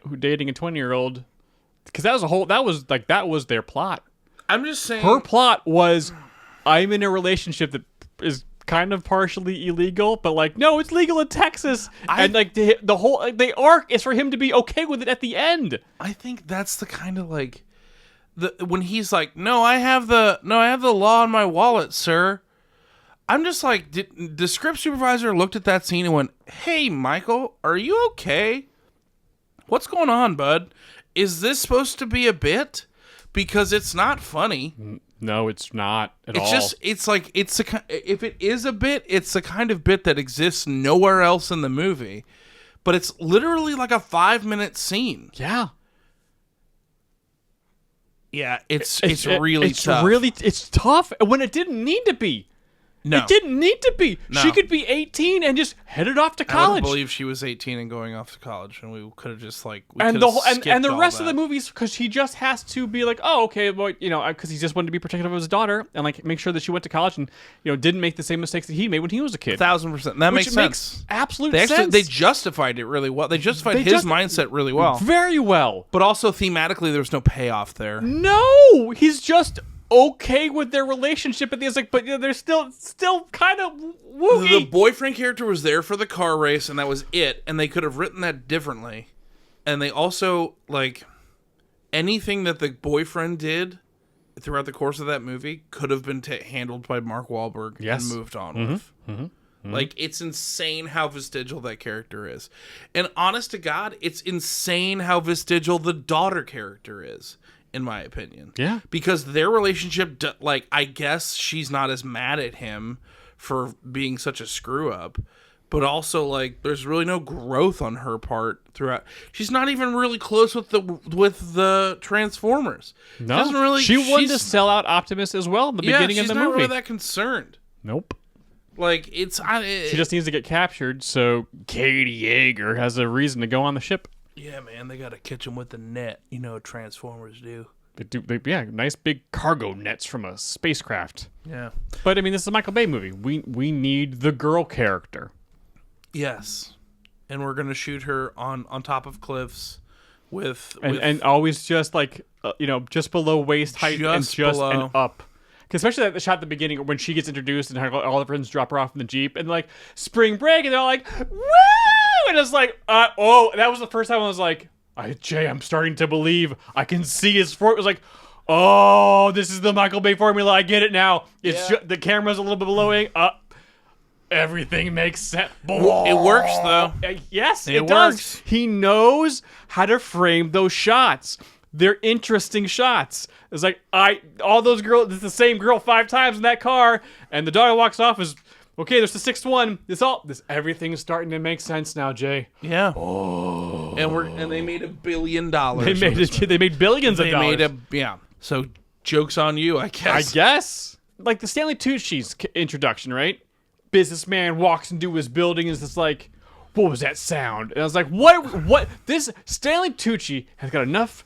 who dating a 20-year-old because that was their plot. I'm just saying Her plot was I'm in a relationship that is kind of partially illegal, but like no, it's legal in Texas, and like the whole the arc is for him to be okay with it at the end. I think that's the kind of like when he's like, no, I have the law in my wallet, sir. I'm just like, the script supervisor looked at that scene and went, hey, Michael, are you okay? What's going on, bud? Is this supposed to be a bit? Because it's not funny. No, it's not at all. If it is a bit, it's the kind of bit that exists nowhere else in the movie. But it's literally like a 5-minute scene. Yeah. Yeah, it's really tough. It's tough when it didn't need to be. No. It didn't need to be. No. She could be 18 and just headed off to I college. don't believe she was 18 and going off to college, and we could have just and the rest of the movies, because he just has to be like, oh, okay, well, because he just wanted to be protective of his daughter and like make sure that she went to college and didn't make the same mistakes that he made when he was a kid. 1,000%. That makes sense. Makes absolute They sense. they justified it really well. They justified his mindset really well. Very well. But also thematically, there was no payoff there. No, he's just okay with their relationship at the end. Like, but they're still kind of woogie. The boyfriend character was there for the car race, and that was it. And they could have written that differently. And they also, like, anything that the boyfriend did throughout the course of that movie could have been handled by Mark Wahlberg and moved on with. Like, it's insane how vestigial that character is. And honest to God, it's insane how vestigial the daughter character is, in my opinion. Yeah. Because their relationship, like, I guess she's not as mad at him for being such a screw-up. But also, like, there's really no growth on her part throughout. She's not even really close with the Transformers. No, she wanted to sell out Optimus as well in the beginning of the movie. She's not really that concerned. Nope. Like, she just needs to get captured, so Katie Yeager has a reason to go on the ship. Yeah, man, they gotta catch him with the net. You know what Transformers do. Yeah, nice big cargo nets from a spacecraft. Yeah. But, I mean, this is a Michael Bay movie. We need the girl character. Yes. And we're gonna shoot her on top of cliffs and always just, like, just below waist height and up. Especially the shot at the beginning when she gets introduced and all the friends drop her off in the Jeep and like spring break and they're all like, woo! And it's like, that was the first time I was like, Jay, I'm starting to believe I can see his form. It was like, oh, this is the Michael Bay formula. I get it now. It's the camera's a little bit below up. Everything makes sense. It works though. Yes, it does. He knows how to frame those shots. They're interesting shots. It's like, all those girls, it's the same girl 5 times in that car, and the daughter walks off as, okay, there's the 6th one. Everything is starting to make sense now, Jay. Yeah. Oh. And they made $1 billion. They made billions of dollars. So joke's on you, I guess. I guess. Like the Stanley Tucci's introduction, right? Businessman walks into his building and is just like, what was that sound? And I was like, what? This Stanley Tucci has got enough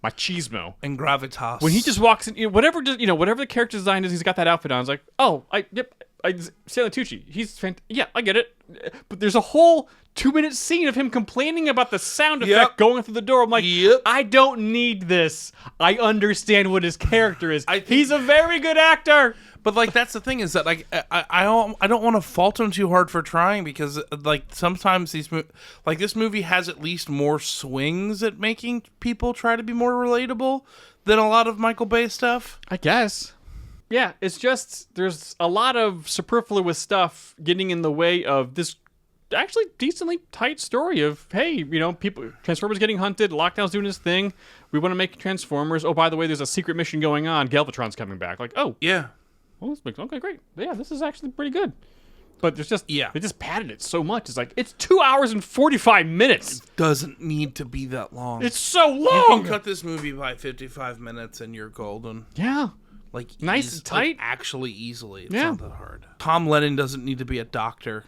machismo and gravitas. When he just walks in, whatever the character design is, he's got that outfit on. I was like, Stanley Tucci. He's fantastic. Yeah, I get it. But there's a whole 2-minute scene of him complaining about the sound effect going through the door. I'm like, I don't need this. I understand what his character is. He's a very good actor. But like that's the thing is that like I don't want to fault him too hard for trying because like sometimes this movie has at least more swings at making people try to be more relatable than a lot of Michael Bay stuff. I guess. Yeah, it's just there's a lot of superfluous stuff getting in the way of this actually decently tight story of, hey, Transformers getting hunted, Lockdown's doing his thing, we want to make Transformers. Oh, by the way, there's a secret mission going on. Galvatron's coming back. Like, oh. Yeah. Well, okay, great. Yeah, this is actually pretty good. But there's just, they just padded it so much. It's like, it's 2 hours and 45 minutes. It doesn't need to be that long. It's so long. You can cut this movie by 55 minutes and you're golden. Yeah. Like, nice and tight. Like, actually easily. It's not that hard. Tom Lennon doesn't need to be a doctor.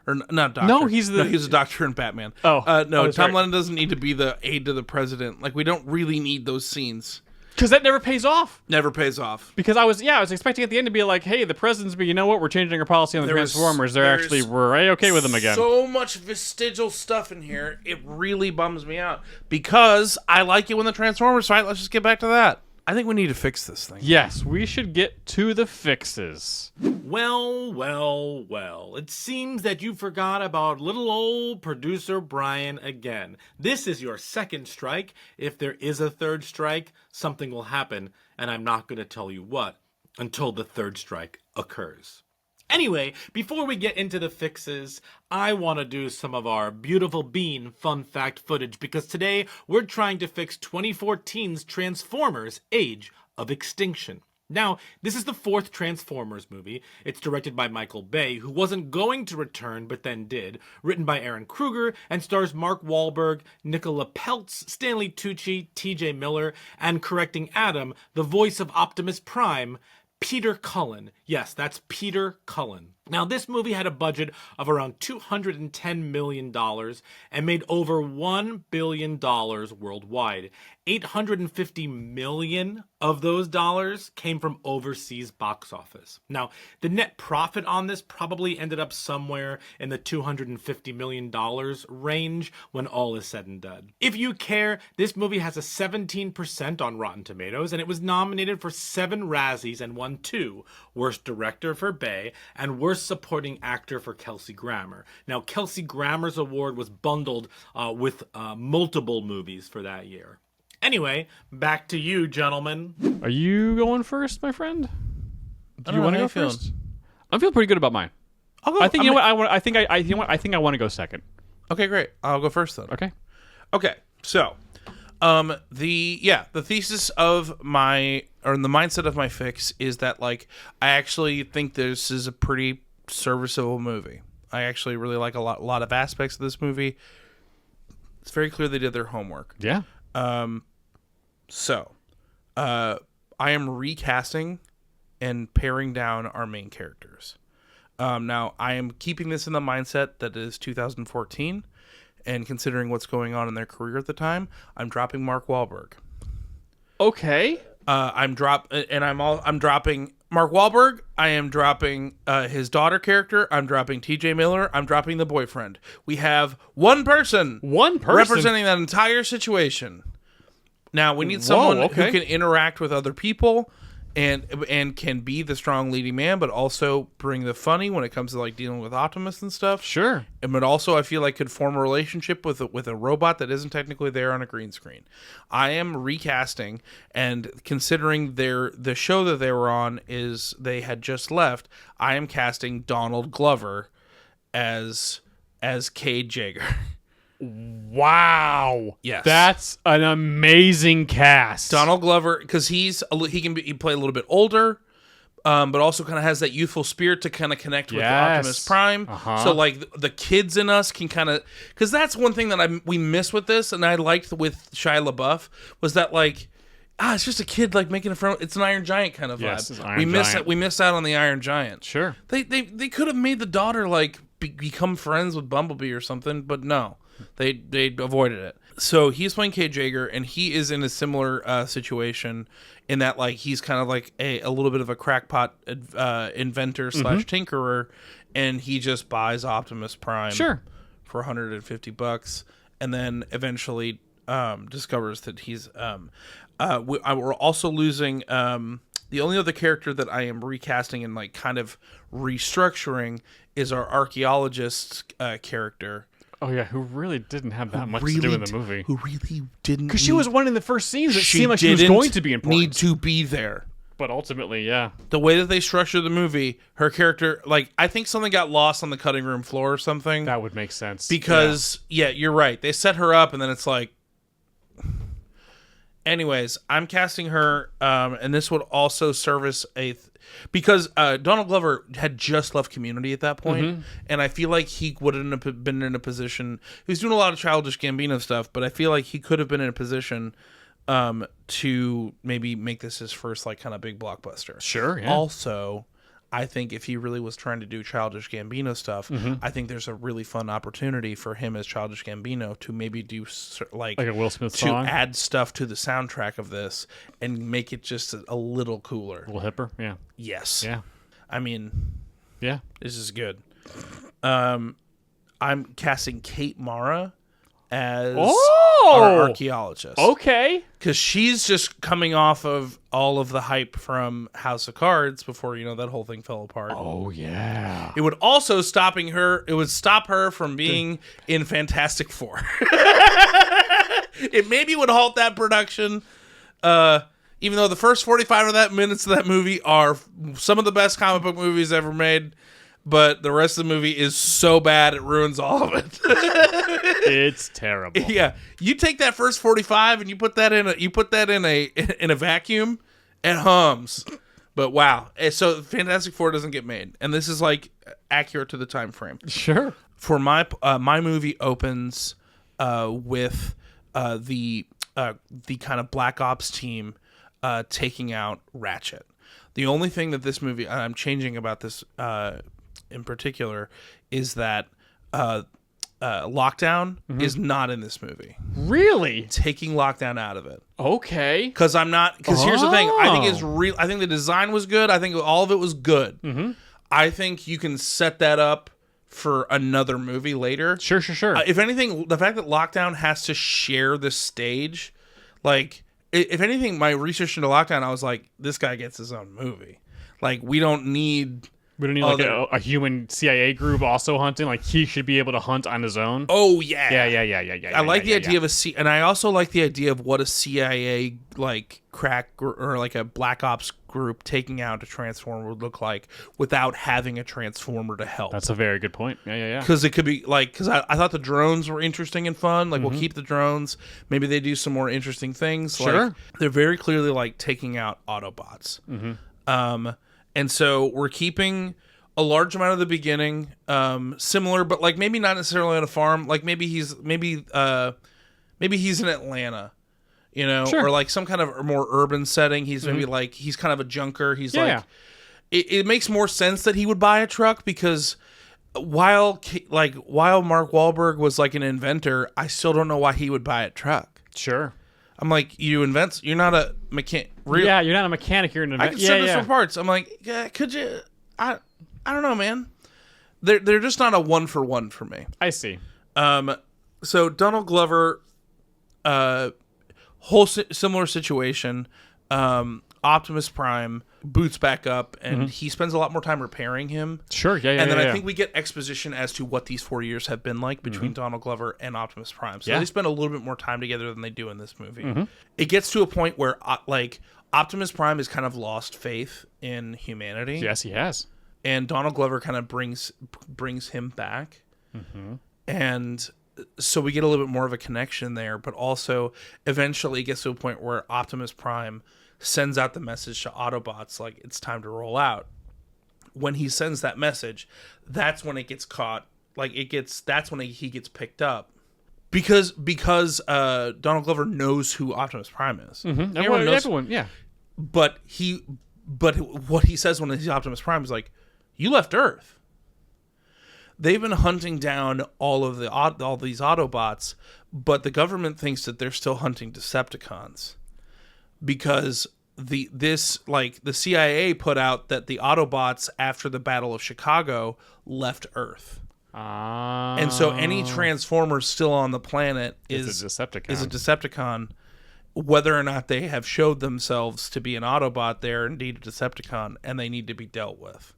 Or not doctor. No, he's a doctor in Batman. No, Tom Lennon doesn't need to be the aide to the president. Like, we don't really need those scenes. Because that never pays off. Never pays off. Because I was expecting at the end to be like, hey, the president's you know what, we're changing our policy on the Transformers. We're okay with them again. So much vestigial stuff in here, it really bums me out. Because I like it when the Transformers fight. Let's just get back to that. I think we need to fix this thing. Yes, we should get to the fixes. Well, well, well. It seems that you forgot about little old producer Brian again. This is your second strike. If there is a third strike, something will happen, and I'm not going to tell you what until the third strike occurs. Anyway, before we get into the fixes, I want to do some of our beautiful bean fun fact footage because today we're trying to fix 2014's Transformers Age of Extinction. Now, this is the 4th Transformers movie. It's directed by Michael Bay, who wasn't going to return but then did, written by Aaron Kruger, and stars Mark Wahlberg, Nicola Peltz, Stanley Tucci, TJ Miller, and correcting Adam, the voice of Optimus Prime, Peter Cullen. Yes, that's Peter Cullen. Now, this movie had a budget of around $210 million and made over $1 billion worldwide. $850 million of those dollars came from overseas box office. Now, the net profit on this probably ended up somewhere in the $250 million range when all is said and done. If you care, this movie has a 17% on Rotten Tomatoes, and it was nominated for 7 Razzies and won 2, Worst Director for Bay and Worst Supporting Actor for Kelsey Grammer. Now, Kelsey Grammer's award was bundled with multiple movies for that year. Anyway, back to you, gentlemen. Are you going first, my friend? Do you want to go feeling? first? I'm feeling pretty good about mine. I'll go. I think you know what I want. I think I want to go second. Okay, great. I'll go first then. Okay. Okay, so the thesis of the mindset of my fix is that like I actually think this is a pretty serviceable movie. I actually really like a lot of aspects of this movie. It's very clear they did their homework. Yeah. So I am recasting and paring down our main characters. Now I am keeping this in the mindset that it is 2014. And considering what's going on in their career at the time, I'm dropping Mark Wahlberg. Okay. I'm dropping Mark Wahlberg. I am dropping his daughter character. I'm dropping T.J. Miller. I'm dropping the boyfriend. We have one person representing that entire situation. Now we need someone who can interact with other people and can be the strong leading man, but also bring the funny when it comes to like dealing with Optimus and stuff. Sure. But also I feel like could form a relationship with a robot that isn't technically there on a green screen. I am recasting, and considering the show that they were on is they had just left, I am casting Donald Glover as Cade Jaeger. Wow. Yes. That's an amazing cast. Donald Glover, because he play a little bit older, but also kind of has that youthful spirit to kind of connect with Optimus Prime. So like the kids in us can kind of, because that's one thing that we miss with this, and I liked with Shia LaBeouf was that like, it's just a kid like making a friend. It's an Iron Giant kind of vibe. We missed out on the Iron Giant. Sure. They could have made the daughter like become friends with Bumblebee or something, but no. They avoided it. So he's playing Cade Jaeger, and he is in a similar situation in that like he's kind of like a little bit of a crackpot inventor / tinkerer, and he just buys Optimus Prime for $150, and then eventually discovers that he's we're also losing the only other character that I am recasting and like kind of restructuring is our archaeologist character. Oh yeah, who really didn't have that much to do in the movie. Who really didn't. Because she was one in the first scenes that seemed like she was going to be important. Need to be there. But ultimately, yeah. The way that they structured the movie, her character, like, I think something got lost on the cutting room floor or something. That would make sense. Because, yeah you're right. They set her up, and then it's like... Anyways, I'm casting her, and this would also service because Donald Glover had just left Community at that point, and I feel like he wouldn't have been in a position. He was doing a lot of Childish Gambino stuff, but I feel like he could have been in a position to maybe make this his first like kind of big blockbuster. Sure. Yeah. Also, I think if he really was trying to do Childish Gambino stuff, I think there's a really fun opportunity for him as Childish Gambino to maybe do like a Will Smith song, to add stuff to the soundtrack of this and make it just a little cooler, a little hipper. Yeah. Yes. Yeah. I mean, yeah, this is good. I'm casting Kate Mara as our archaeologist. Okay. Because she's just coming off of all of the hype from House of Cards before, that whole thing fell apart. Oh, yeah. It would also stop her from being in Fantastic Four. It maybe would halt that production. Even though the first 45 minutes of that movie are some of the best comic book movies ever made. But the rest of the movie is so bad it ruins all of it. It's terrible. Yeah, you take that first 45 and you put that in a vacuum, it hums. But wow, so Fantastic Four doesn't get made, and this is like accurate to the time frame. Sure. For my movie opens with the kind of Black Ops team taking out Ratchet. The only thing that this movie I'm changing about this in particular is that Lockdown is not in this movie. Really? Taking Lockdown out of it. Okay. Because here's the thing. I think it's Oh. real. I think the design was good. I think all of it was good. Mm-hmm. I think you can set that up for another movie later. Sure. If anything, the fact that Lockdown has to share the stage, like, if anything, my research into Lockdown, I was like, this guy gets his own movie. Like, we don't need like a human CIA group also hunting. Like he should be able to hunt on his own. Oh yeah, Yeah. I like the idea of and I also like the idea of what a CIA like crack or like a black ops group taking out a transformer would look like without having a transformer to help. That's a very good point. Yeah. Because it could be like, because I thought the drones were interesting and fun. Like, we'll keep the drones. Maybe they do some more interesting things. Sure. Like, they're very clearly like taking out Autobots. And so we're keeping a large amount of the beginning similar, but like maybe not necessarily on a farm. Like maybe he's in Atlanta. You know, Sure. or like some kind of more urban setting. He's maybe like, he's kind of a junker. He's like, it makes more sense that he would buy a truck because while Mark Wahlberg was like an inventor, I still don't know why he would buy a truck. Sure. I'm like, you're not a mechanic. Yeah, you're not a mechanic. You're an I inventor. can send this for parts. I'm like, yeah, could you? I don't know, man. They're just not a 1-for-1 for me. I see. So Donald Glover, whole similar situation. Optimus Prime boots back up, and he spends a lot more time repairing him. Sure. Yeah. And then I think we get exposition as to what these 4 years have been like between Donald Glover and Optimus Prime. So they spend a little bit more time together than they do in this movie. It gets to a point where like Optimus Prime has kind of lost faith in humanity. Yes, he has. And Donald Glover kind of brings him back. And so we get a little bit more of a connection there, but also eventually it gets to a point where Optimus Prime sends out the message to Autobots like it's time to roll out. When he sends that message, that's when it gets caught. Like that's when he gets picked up. Because Donald Glover knows who Optimus Prime is. Everyone, yeah. But what he says when he's Optimus Prime is like, you left Earth. They've been hunting down all these Autobots, but the government thinks that they're still hunting Decepticons. Because the CIA put out that the Autobots after the Battle of Chicago left Earth. And so any Transformer still on the planet is a Decepticon. Whether or not they have showed themselves to be an Autobot, they're indeed a Decepticon, and they need to be dealt with.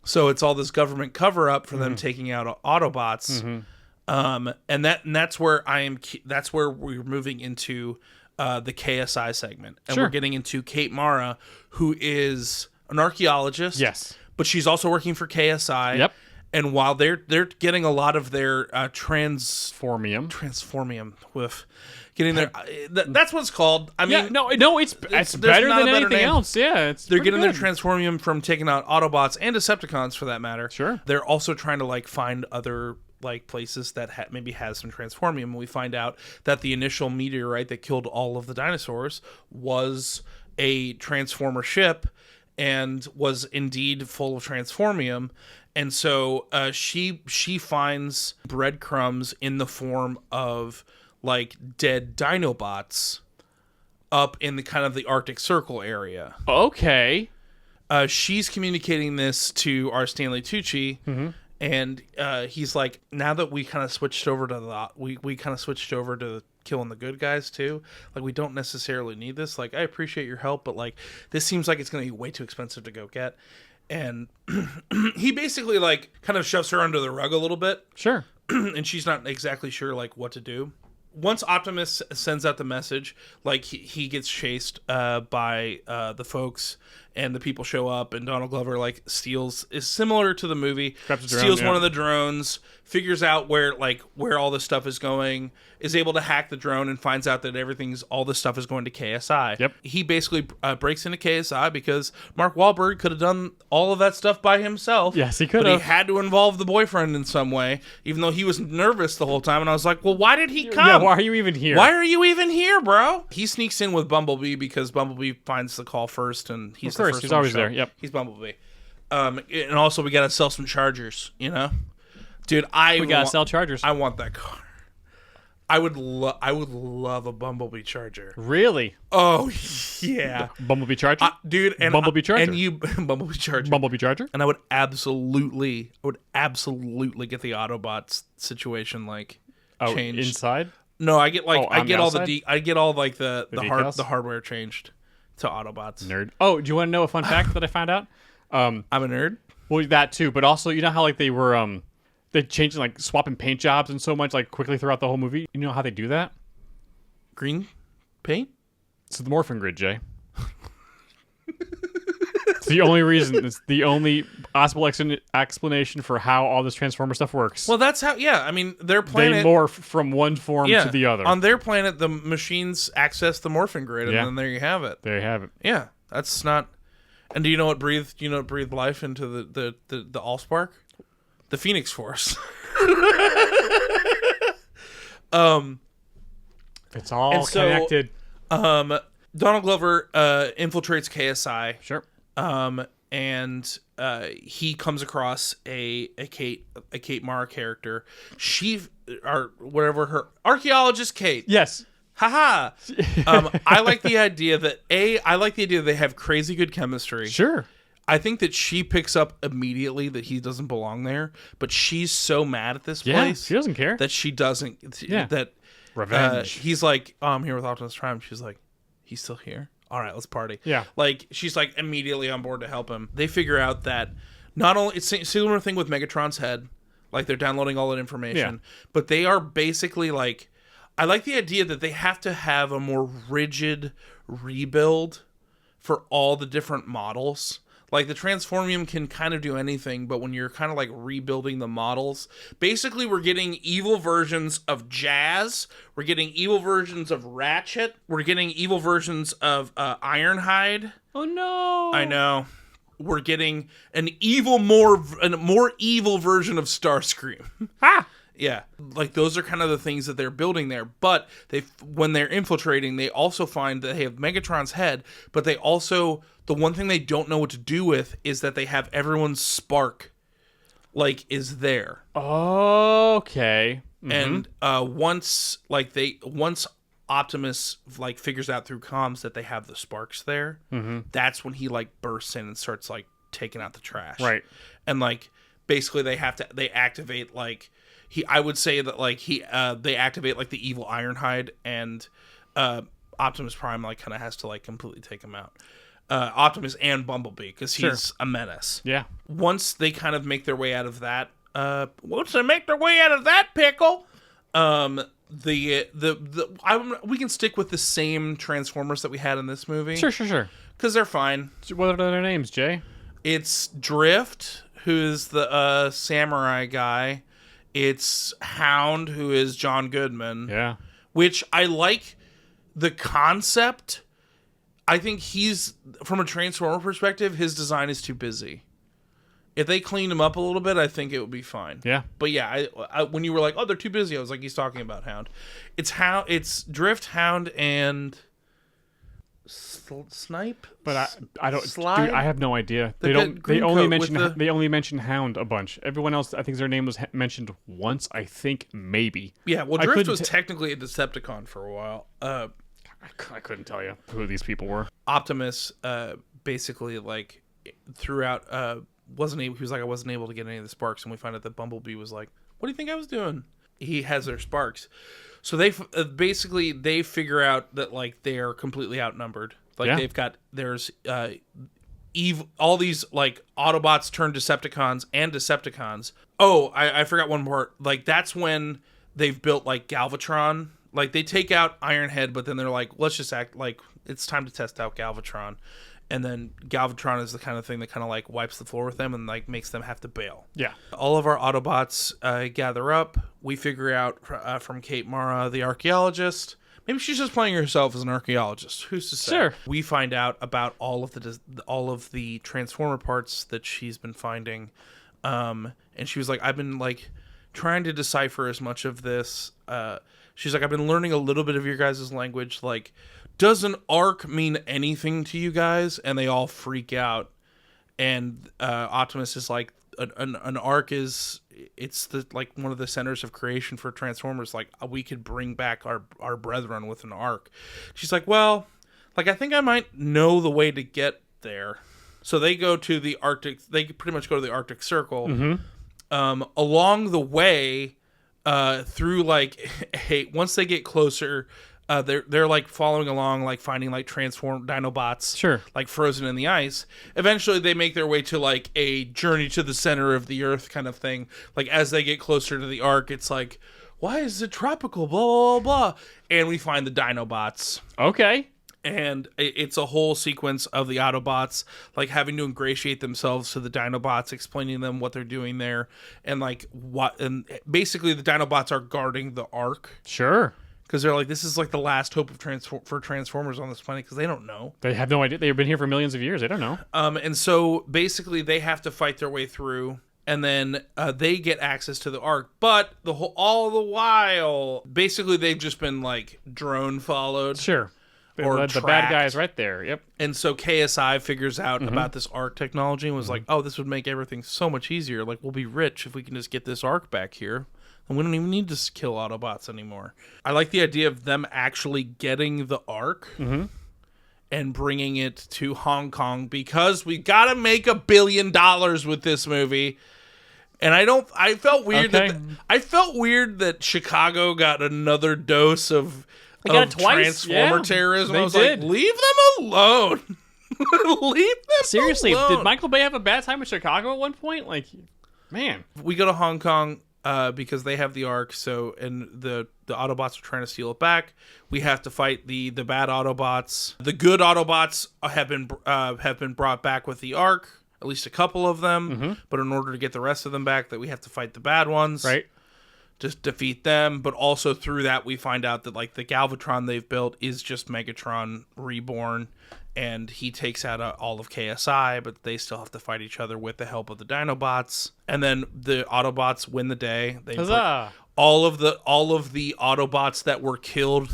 So it's all this government cover-up for them taking out Autobots. And that's where that's where we're moving into the KSI segment. And we're getting into Kate Mara, who is an archaeologist. Yes. But she's also working for KSI. Yep. And while they're getting a lot of their Transformium with getting their that's what it's called. I mean, it's better than anything else. Yeah, they're getting their Transformium from taking out Autobots and Decepticons for that matter. Sure. They're also trying to like find other like places that maybe has some Transformium, and we find out that the initial meteorite that killed all of the dinosaurs was a Transformer ship and was indeed full of Transformium. And so she finds breadcrumbs in the form of like dead Dinobots up in the kind of the Arctic Circle area. Okay. She's communicating this to our Stanley Tucci, and he's like, now that we kind of switched over to we kind of switched over to killing the good guys too. Like, we don't necessarily need this. Like, I appreciate your help, but like, this seems like it's going to be way too expensive to go get. And he basically like kind of shoves her under the rug a little bit. Sure. And she's not exactly sure like what to do. Once Optimus sends out the message, like he gets chased by the folks, and the people show up, and Donald Glover like is similar to the movie, Grabs a drone, steals yeah. one of the drones, figures out where all this stuff is going, is able to hack the drone, and finds out that all this stuff is going to KSI. Yep. He basically breaks into KSI because Mark Wahlberg could have done all of that stuff by himself. Yes, he could But he have. had to involve the boyfriend in some way, even though he was nervous the whole time. And I was like, well, why did he come? Yeah, why are you even here? Why are you even here, bro? He sneaks in with Bumblebee because Bumblebee finds the call first, and he's Of course, the first he's one to always show. there, yep. He's Bumblebee. And also, we gotta sell some Chargers, you know? Dude, We gotta sell Chargers. I want that car. I would love a Bumblebee Charger. Really? Oh, yeah. Bumblebee Charger? Dude, and Bumblebee Charger. And you, Bumblebee Charger. Bumblebee Charger? And I would absolutely get the Autobots situation changed. Inside? No, I get on the all outside? I get all like the decals? hardware changed to Autobots. Nerd. Oh, do you want to know a fun fact that I found out? I'm a nerd. Well, that too, but also, you know how like they were they changed like swapping paint jobs and so much like quickly throughout the whole movie? You know how they do that? Green paint? It's the morphin grid, Jay. It's the only reason. It's the only possible explanation for how all this Transformer stuff works. Well, that's how. Yeah, I mean, their planet. They morph from one form yeah, to the other. On their planet, the machines access the morphin grid, and Yeah. then there you have it. There you have it. Yeah, that's not. And do you know what breathed? You know what breathed life into the Allspark? The Phoenix Force. It's all And so- connected. Donald Glover infiltrates KSI. Sure. And he comes across a Kate Mara character. Her archaeologist Kate. Yes. Haha. I like the idea that they have crazy good chemistry. Sure. I think that she picks up immediately that he doesn't belong there, but she's so mad at this Yeah. place She doesn't care. that she doesn't. Yeah. That Revenge. he's like, oh, I'm here with Optimus Prime. She's like, he's still here. All right, let's party. Yeah. Like she's like immediately on board to help him. They figure out that not only it's a similar thing with Megatron's head, like they're downloading all that information, but they are basically like, I like the idea that they have to have a more rigid rebuild for all the different models. Like the Transformium can kind of do anything, but when you're kind of like rebuilding the models, basically we're getting evil versions of Jazz, we're getting evil versions of Ratchet, we're getting evil versions of Ironhide. Oh no. I know. We're getting a more evil version of Starscream. Ah. Yeah, like those are kind of the things that they're building there. But when they're infiltrating, they also find that they have Megatron's head, but they also, the one thing they don't know what to do with is that they have everyone's spark, is there. Okay. And once Optimus figures out through comms that they have the sparks there, that's when he bursts in and starts taking out the trash. Right. And basically they activate I would say that they activate the evil Ironhide, and Optimus Prime kind of has to completely take him out. Optimus and Bumblebee, because he's a menace. Yeah. Once they kind of make their way out of that, pickle, we can stick with the same Transformers that we had in this movie. Sure. Because they're fine. So what are their names, Jay? It's Drift, who's the samurai guy. It's Hound, who is John Goodman. Yeah. Which I like the concept. I think from a Transformer perspective, his design is too busy. If they cleaned him up a little bit, I think it would be fine. Yeah. But yeah, I when you were like, oh, they're too busy, I was like, he's talking about Hound. It's Drift, Hound, and Snipe. But I don't. Slide? Dude, I have no idea. The They don't. green They only coat mention. with the- They only mention Hound a bunch. Everyone else, I think their name was mentioned once. I think maybe. Yeah. Well, I Drift couldn't was t- technically a Decepticon for a while. I couldn't tell you who these people were. Optimus basically throughout wasn't able. He was like, I wasn't able to get any of the sparks, and we find out that Bumblebee was like, what do you think I was doing? He has their sparks, so they basically they figure out that they are completely outnumbered. Yeah. There's all these Autobots turned Decepticons and Decepticons. Oh, I forgot one part. That's when they've built Galvatron. They take out Ironhead, but then they're like, let's just act like it's time to test out Galvatron. And then Galvatron is the kind of thing that kind of like wipes the floor with them and like makes them have to bail. Yeah. All of our Autobots gather up. We figure out from Kate Mara, the archaeologist. Maybe she's just playing herself as an archaeologist. Who's to say? Sure. We find out about all of the Transformer parts that she's been finding, and she was like, "I've been like trying to decipher as much of this." She's like, "I've been learning a little bit of your guys' language. Like, does an arc mean anything to you guys?" And they all freak out. And Optimus is like, "An arc is." It's the like one of the centers of creation for Transformers. Like, we could bring back our brethren with an arc. She's like, well, like I think I might know the way to get there. So they go to the Arctic. They pretty much go to the Arctic Circle. Along the way, through like, once they get closer, they're like following along, like finding like transformed Dinobots, Sure. like frozen in the ice. Eventually, they make their way to like a journey to the center of the Earth kind of thing. Like as they get closer to the arc, it's like, why is it tropical? Blah blah blah. And we find the Dinobots. Okay. And it's a whole sequence of the Autobots like having to ingratiate themselves to the Dinobots, explaining them what they're doing there, and like what. And basically, the Dinobots are guarding the arc. Sure. Because they're like, this is like the last hope of for Transformers on this planet, because they don't know. They have no idea. They've been here for millions of years. They don't know. And so basically they have to fight their way through, and then they get access to the Ark. But all the while, basically they've just been like drone followed. Sure. Or the bad tracked. guys right there. Yep. And so KSI figures out about this Ark technology and was like, oh, this would make everything so much easier. Like, we'll be rich if we can just get this Ark back here. And we don't even need to kill Autobots anymore. I like the idea of them actually getting the Ark and bringing it to Hong Kong, because we got to make $1 billion with this movie. And I felt weird Okay. I felt weird that Chicago got another dose of got it twice. Transformer Yeah, terrorism. they I was did. like, leave them alone. Leave them Seriously, alone. did Michael Bay have a bad time in Chicago at one point? Like, man. We go to Hong Kong because they have the Ark, and the Autobots are trying to steal it back. We have to fight the bad Autobots. The good Autobots have been brought back with the Ark, at least a couple of them. But in order to get the rest of them back, that we have to fight the bad ones. Right. Just defeat them. But also through that, we find out that like the Galvatron they've built is just Megatron reborn. And he takes out all of KSI, but they still have to fight each other with the help of the Dinobots. And then the Autobots win the day. They Huzzah. all of the Autobots that were killed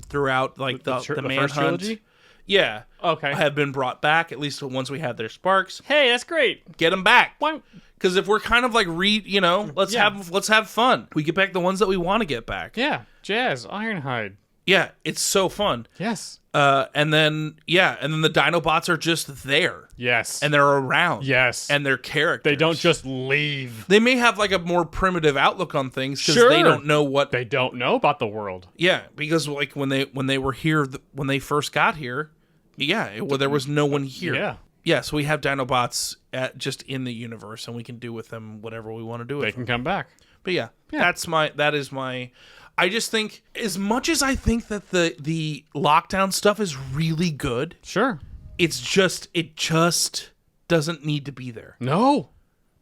throughout like the first manhunt, trilogy? yeah, Okay. have been brought back. At least once we have their sparks, Hey, that's great. get them back. Why? Because if we're kind of like let's Yeah. have fun. We get back the ones that we want to get back. Yeah. Jazz, Ironhide. Yeah, it's so fun. Yes. And then the Dinobots are just there. Yes. And they're around. Yes. And they're characters. They don't just leave. They may have like a more primitive outlook on things because Sure. they don't know what. They don't know about the world. Yeah, because like when they were here, when they first got here, there was no one here. Yeah. Yeah, so we have Dinobots just in the universe, and we can do with them whatever we want to do with They them. can come back. But that is my. I just think, as much as I think that the lockdown stuff is really good, Sure. it just doesn't need to be there No.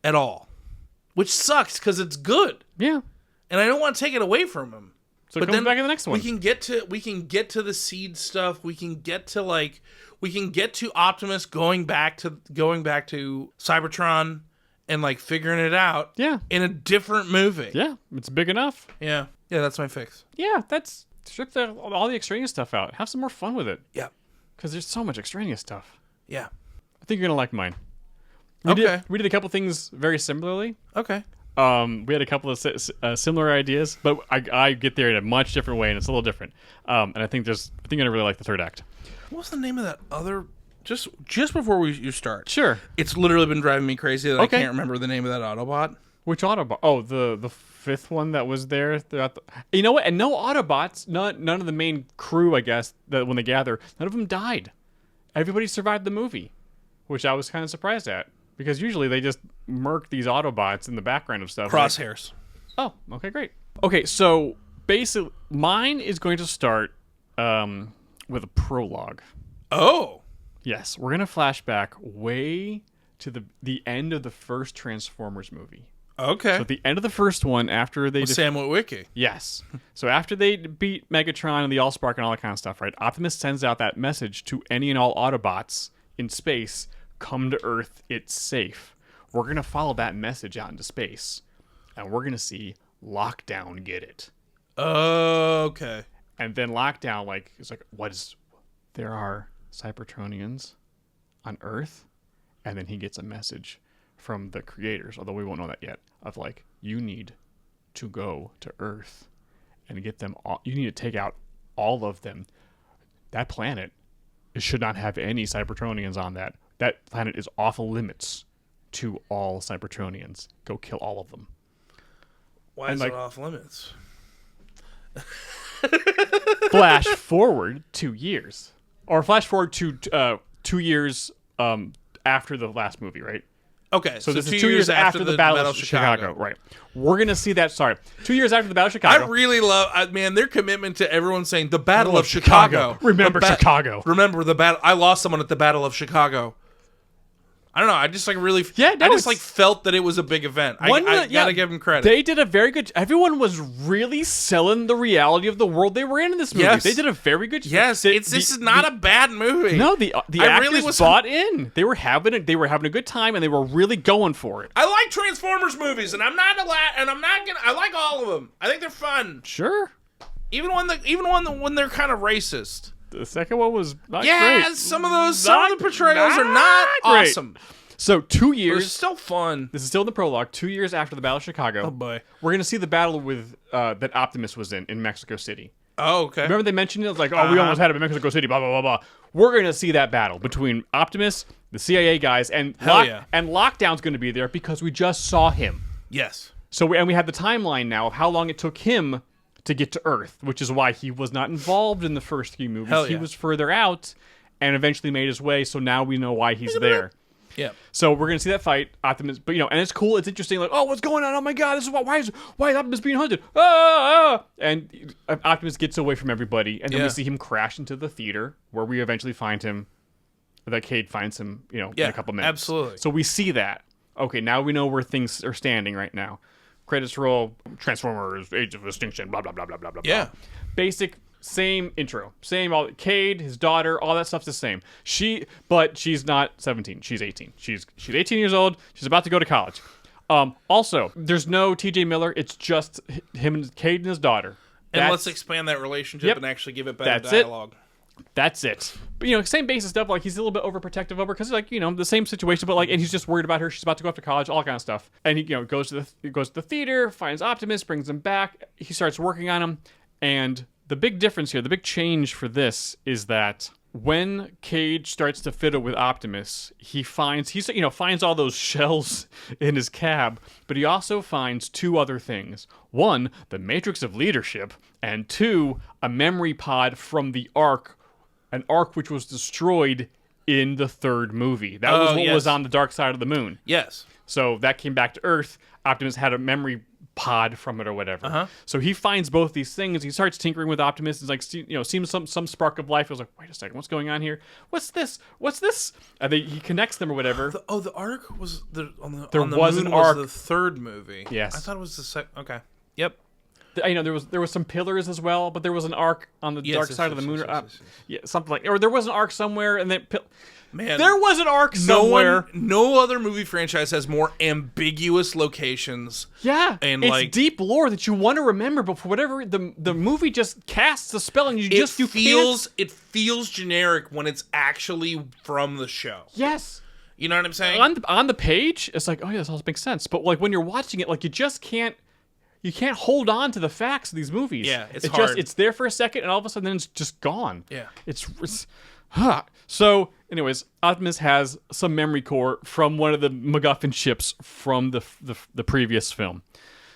at all, which sucks because it's good, Yeah. and I don't want to take it away from him. So it comes back in the next one. We can get to the seed stuff. We can get to Optimus going back to Cybertron and like figuring it out. Yeah. In a different movie. Yeah. It's big enough. Yeah. Yeah, that's my fix. Yeah. That's strip all the extraneous stuff out. Have some more fun with it. Yeah. Because there's so much extraneous stuff. Yeah. I think you're gonna like mine. We did a couple things very similarly. Okay. We had a couple of similar ideas, but I get there in a much different way, and it's a little different. And I think you're gonna really like the third act. What's the name of that other? Just before you start. Sure. It's literally been driving me crazy that Okay. I can't remember the name of that Autobot. Which Autobot? Oh, the fifth one that was there throughout the. You know what? And no Autobots. None of the main crew, I guess, that when they gather, none of them died. Everybody survived the movie, which I was kind of surprised at, because usually they just murk these Autobots in the background of stuff. Crosshairs. Oh, okay, great. Okay, so basically, mine is going to start with a prologue. Oh. Yes, we're gonna flash back way to the end of the first Transformers movie. Okay. So at the end of the first one, after they Sam Witwicky. yes, so after they beat Megatron and the Allspark and all that kind of stuff, right? Optimus sends out that message to any and all Autobots in space: come to Earth, it's safe. We're gonna follow that message out into space, and we're gonna see Lockdown get it. Okay. And then Lockdown, like, is like, there are Cybertronians on Earth? And then he gets a message from the creators, although we won't know that yet, of like, you need to go to Earth and get them all. You need to take out all of them. That planet should not have any Cybertronians on that. That planet is off limits to all Cybertronians. Go kill all of them. Why is it off limits? Flash forward 2 years. Or flash forward to 2 years after the last movie, right? Okay, So this is 2 years after the Battle of Chicago. Right. We're going to see that. Sorry. 2 years after the Battle of Chicago. I really love, man, their commitment to everyone saying the Battle of Chicago. Remember Chicago. Remember the battle. I lost someone at the Battle of Chicago. I don't know. I just like really. Yeah, no, I just like felt that it was a big event. I gotta give them credit. They did a very good. Everyone was really selling the reality of the world they were in this movie. Yes. They did a very good. Yes, this is not a bad movie. No, the I actors really was bought in. They were having it. They were having a good time, and they were really going for it. I like Transformers movies, and I'm not gonna. I like all of them. I think they're fun, Sure. even when they're kind of racist. The second one was not Yeah, great. some of the portrayals are not great. awesome. So 2 But it's years. still fun. This is still in the prologue. 2 years after the Battle of Chicago. Oh boy. We're gonna see the battle with that Optimus was in Mexico City. Oh, okay. Remember they mentioned it? It was like, oh, we almost had it in Mexico City, blah, blah, blah, blah. We're going to see that battle between Optimus, the CIA guys, and yeah. and Lockdown's going to be there because we just saw him. Yes. So we have the timeline now of how long it took him to get to Earth, which is why he was not involved in the first 3 movies. Hell He yeah. was further out and eventually made his way, so now we know why he's there. Yeah. So we're gonna see that fight, Optimus. But and it's cool. It's interesting. Like, oh, what's going on? Oh my God, this is why is Optimus being hunted? And Optimus gets away from everybody, and then we see him crash into the theater where we eventually find him. That Cade finds him, in a couple minutes. Absolutely. So we see that. Okay, now we know where things are standing right now. Credits roll. Transformers, Age of Extinction. Blah blah blah blah blah blah. Yeah. Basic. Same intro, same all. Cade, his daughter, all that stuff's the same. But she's not 17. She's 18. She's 18 years old. She's about to go to college. Also, there's no T.J. Miller. It's just him and Cade and his daughter. And let's expand that relationship Yep. and actually give it better That's it. dialogue. That's it. But same basic stuff. Like he's a little bit overprotective of her because like the same situation. But like, and he's just worried about her. She's about to go off to college. All kind of stuff. And he goes to the theater, finds Optimus, brings him back. He starts working on him, and the big difference here, the big change for this is that when Cage starts to fiddle with Optimus, he finds all those shells in his cab, but he also finds 2 other things. 1, the Matrix of Leadership, and 2, a memory pod from the Ark, an Ark which was destroyed in the 3rd movie. That was what was on the dark side of the moon. Yes. So that came back to Earth. Optimus had a memory pod from it or whatever. So he finds both these things. He starts tinkering with Optimus. It's like, seems some spark of life. He was like, wait a second, what's going on here? What's this? And he connects them or whatever. The Ark was on the was moon an Ark. was the 3rd movie. Yes. I thought it was the second. Okay. Yep. There was some pillars as well, but there was an arc on the dark side of the moon. Yeah, something like, or there was an arc somewhere, and then Man, there was an arc somewhere. No other movie franchise has more ambiguous locations. Yeah, and it's like deep lore that you want to remember, but for whatever the movie just casts a spell, and it feels generic when it's actually from the show. Yes. You know what I'm saying? On the page, it's like, oh yeah, this all makes sense. But like when you're watching it, like you just can't. You can't hold on to the facts of these movies. Yeah, it's hard. It's there for a second, and all of a sudden, then it's just gone. Yeah, So, anyways, Optimus has some memory core from one of the MacGuffin ships from the previous film.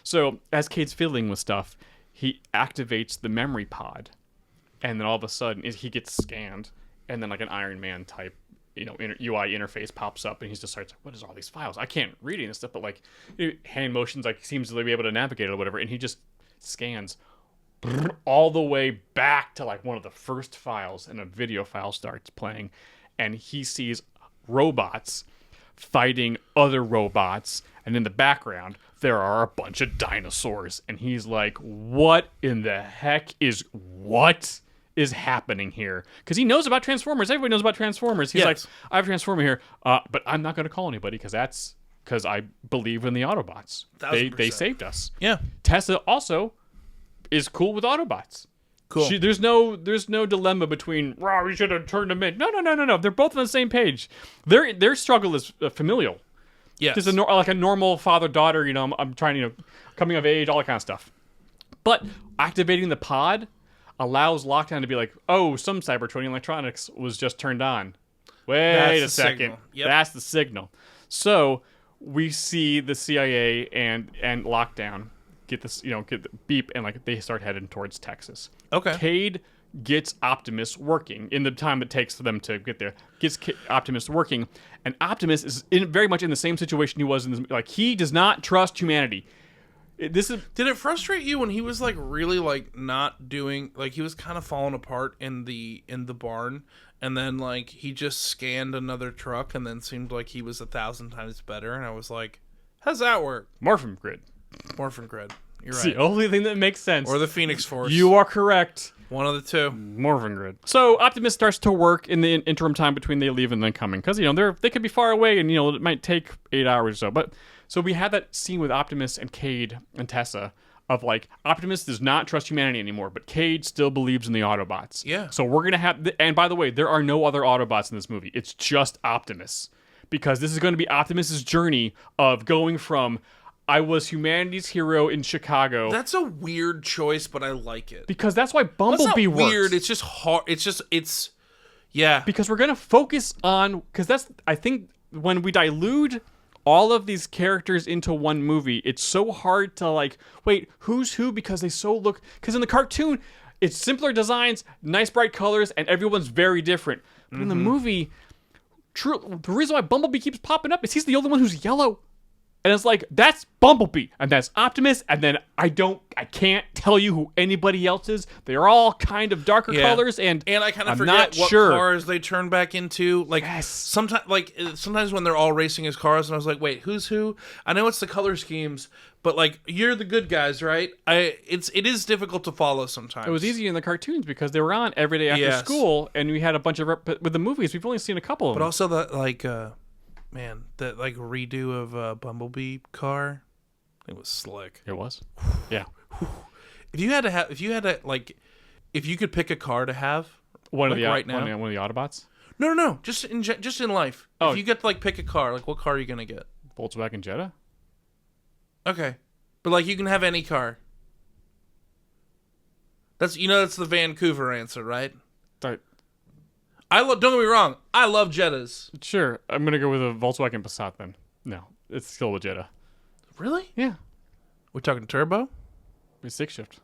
So, as Cade's fiddling with stuff, he activates the memory pod, and then all of a sudden, he gets scanned, and then like an Iron Man type UI interface pops up, and he just starts like, what is all these files? I can't read any of this stuff, but like hand motions, like he seems to be able to navigate it or whatever, and he just scans all the way back to like one of the first files, and a video file starts playing, and he sees robots fighting other robots, and in the background there are a bunch of dinosaurs, and he's like, what the heck is happening here? Because he knows about Transformers. Everybody knows about Transformers. He's like, I have a Transformer here, but I'm not going to call anybody because I believe in the Autobots. They saved us. Yeah. Tessa also is cool with Autobots. Cool. There's no dilemma between, we should have turned them in. No. They're both on the same page. Their struggle is familial. Yes. Just like a normal father-daughter, I'm trying, coming of age, all that kind of stuff. But activating the pod allows Lockdown to be like, oh, some Cybertronian electronics was just turned on. Wait a second. Yep. That's the signal. So we see the CIA and Lockdown get this, get the beep, and like they start heading towards Texas. Okay. Cade gets Optimus working in the time it takes for them to get there. Gets Optimus working, and Optimus is very much in the same situation he was in this. Like, he does not trust humanity. Did it frustrate you when he was like really like not doing, like he was kind of falling apart in the barn, and then like he just scanned another truck and then seemed like he was 1,000 times better, and I was like, how's that work? Morphin Grid. Morphin Grid. You're It's right. the only thing that makes sense. Or the Phoenix Force. You are correct. One of the two. Morphin Grid. So Optimus starts to work in the interim time between they leave and then coming, because they could be far away, and it might take 8 hours or so. But so we had that scene with Optimus and Cade and Tessa of like, Optimus does not trust humanity anymore, but Cade still believes in the Autobots. Yeah. So we're gonna have, and by the way, there are no other Autobots in this movie. It's just Optimus, because this is going to be Optimus's journey of going from, I was humanity's hero in Chicago. That's a weird choice, but I like it. Because that's why That's Bumblebee not works. weird. It's just hard. Yeah. Because we're going to focus on, because that's, I think, when we dilute all of these characters into one movie, it's so hard to like, wait, who's who? Because they so look, because in the cartoon, it's simpler designs, nice bright colors, and everyone's very different. But in the movie, the reason why Bumblebee keeps popping up is he's the only one who's yellow. And it's like, that's Bumblebee, and that's Optimus, and then I can't tell you who anybody else is. They're all kind of darker colors, and I kind of I'm forget not what sure. cars they turn back into. Like, Yes. sometimes when they're all racing as cars, and I was like, wait, who's who? I know it's the color schemes, but like, you're the good guys, right? It is difficult to follow sometimes. It was easy in the cartoons because they were on every day after school, and we had a bunch of with the movies. We've only seen a couple of them. But also that that like redo of Bumblebee car, it was slick. It was, yeah. If you could pick a car to have, One of like the right now, one of the Autobots, no, just in life. Oh. If you get to like pick a car, like what car are you gonna get? Volkswagen Jetta. Okay, but like you can have any car. That's the Vancouver answer, right? Sorry. Don't get me wrong, I love Jettas. Sure, I'm gonna go with a Volkswagen Passat then. No, it's still a Jetta. Really? Yeah, We're talking turbo? it's stick shift.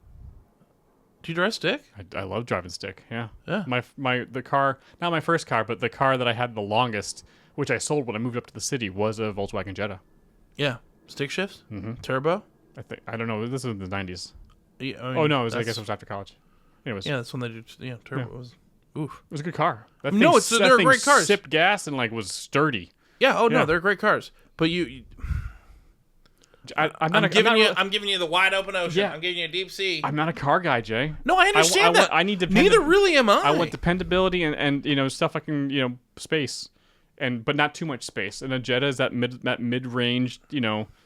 Do you drive stick? I love driving stick. Yeah. Yeah. The car, not my first car, but the car that I had the longest, which I sold when I moved up to the city, was a Volkswagen Jetta. Yeah. Stick shifts? Turbo? I don't know. This was in the 90s. Yeah, I mean, Oh no, I guess it was after college. Anyways, Yeah, that's when they do. Yeah, turbo Yeah. was. Oof. it was a good car. That No, thing- they're that thing great cars. Sipped gas and like was sturdy. Yeah. Oh no, Yeah. they're great cars. But I'm giving you the wide open ocean. Yeah. I'm giving you a deep sea. I'm not a car guy, Jay. No, I understand that. I need Neither really am I. I want dependability and stuff I can space, but not too much space. And a Jetta is that mid range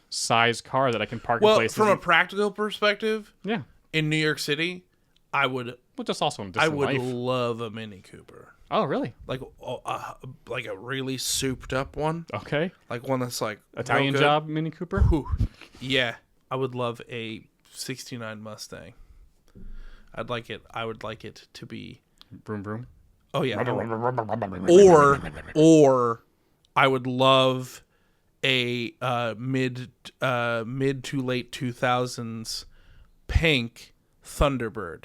size car that I can park in places. From a practical perspective, yeah, in New York City, I would but just also in I distant would life. love a Mini Cooper. Oh really? Like a really souped up one, Okay. like one that's like Italian real good. job Mini Cooper. Whew. Yeah, I would love a '69 Mustang. I would like it to be. Vroom vroom. Oh yeah. Or I would love a mid to late 2000s pink Thunderbird.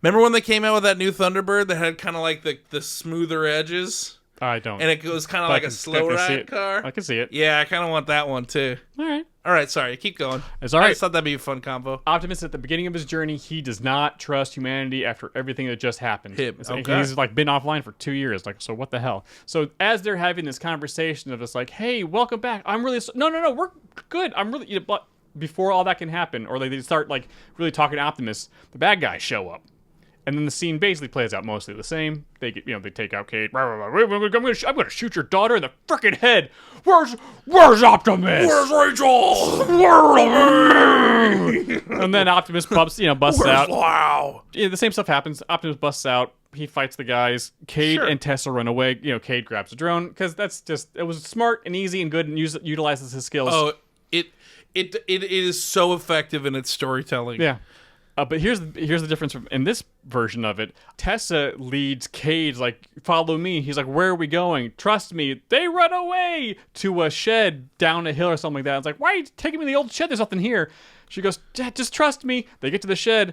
Remember when they came out with that new Thunderbird that had kind of like the smoother edges, I don't. and it was kind of But I like a can- slow I can see ride it. car? I can see it. Yeah, I kind of want that one too. All right. All right, sorry. Keep going. It's all right. I just thought that'd be a fun combo. Optimus, at the beginning of his journey, he does not trust humanity after everything that just happened. Okay. He's like been offline for 2 years. Like, so what the hell? So as they're having this conversation of just like, hey, welcome back. I'm really no, we're good. I'm really. But before all that can happen, or they start like really talking to Optimus, the bad guys show up. And then the scene basically plays out mostly the same. They get, they take out Kate. I'm gonna shoot your daughter in the freaking head. Where's Optimus? Where's Rachel? And then Optimus busts out. Wow. Yeah, the same stuff happens. Optimus busts out. He fights the guys. Cade and Tessa run away. Cade grabs a drone because it was smart and easy and good and utilizes his skills. Oh, it is so effective in its storytelling. Yeah. But here's the difference in this version of it. Tessa leads Cade, like, follow me. He's like, where are we going? Trust me. They run away to a shed down a hill or something like that. It's like, why are you taking me to the old shed? There's nothing here. She goes, Dad, just trust me. They get to the shed,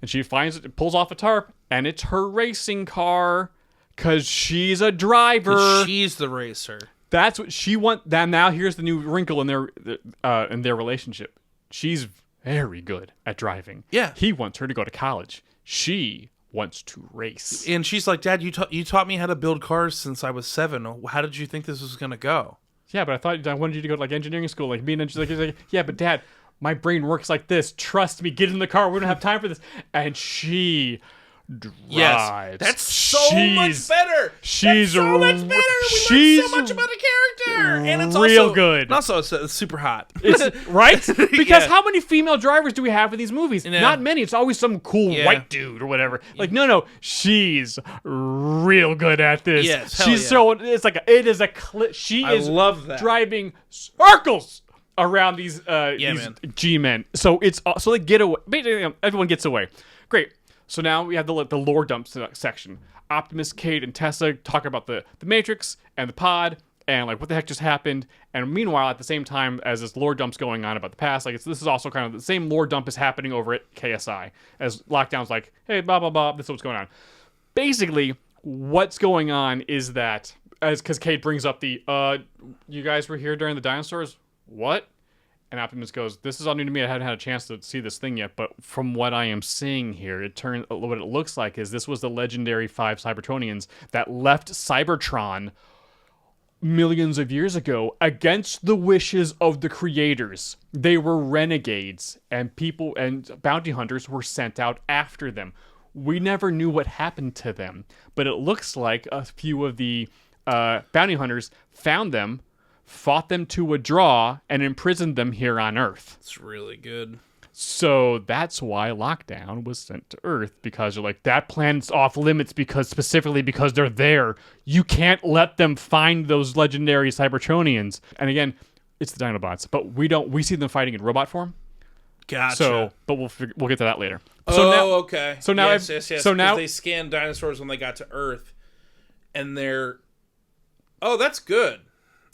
and she finds it, pulls off a tarp, and it's her racing car because she's a driver. She's the racer. That's what she wants. Now here's the new wrinkle in their relationship. She's very good at driving. Yeah. He wants her to go to college. She wants to race. And she's like, Dad, you taught me how to build cars since I was 7. How did you think this was going to go? Yeah, but I wanted you to go to like engineering school, like being like, yeah, but Dad, my brain works like this. Trust me, get in the car. We don't have time for this. And she drives. Yes, that's so much better. She's so much better. We learned so much about a character, and it's real also good. And also, it's super hot. It's right because Yeah. how many female drivers do we have in these movies? Yeah. Not many. It's always some cool white dude or whatever. Like no, she's real good at this. Yes, hell she's yeah. so it is a she I is love that. driving circles around these man. G-men. So so they get away. Basically, everyone gets away. Great. So now we have the lore dump section. Optimus, Cade, and Tessa talk about the Matrix and the pod and like what the heck just happened. And meanwhile, at the same time as this lore dump's going on about the past, like this is also kind of the same lore dump is happening over at KSI as Lockdown's like, hey, blah blah blah, this is what's going on. Basically, what's going on is that because Cade brings up the you guys were here during the dinosaurs. What? And Optimus goes, this is all new to me. I hadn't had a chance to see this thing yet, but from what I am seeing here, what it looks like is this was the legendary 5 Cybertronians that left Cybertron millions of years ago against the wishes of the creators. They were renegades, and people and bounty hunters were sent out after them. We never knew what happened to them, but it looks like a few of the bounty hunters found them, fought them to a draw, and imprisoned them here on Earth. It's really good. So that's why Lockdown was sent to Earth, because they're like, that planet's off limits specifically because they're there. You can't let them find those legendary Cybertronians. And again, it's the Dinobots, but we see them fighting in robot form. Gotcha. So, but we'll get to that later. Okay. So now, yes. So now they scanned dinosaurs when they got to Earth, and they're. Oh, that's good.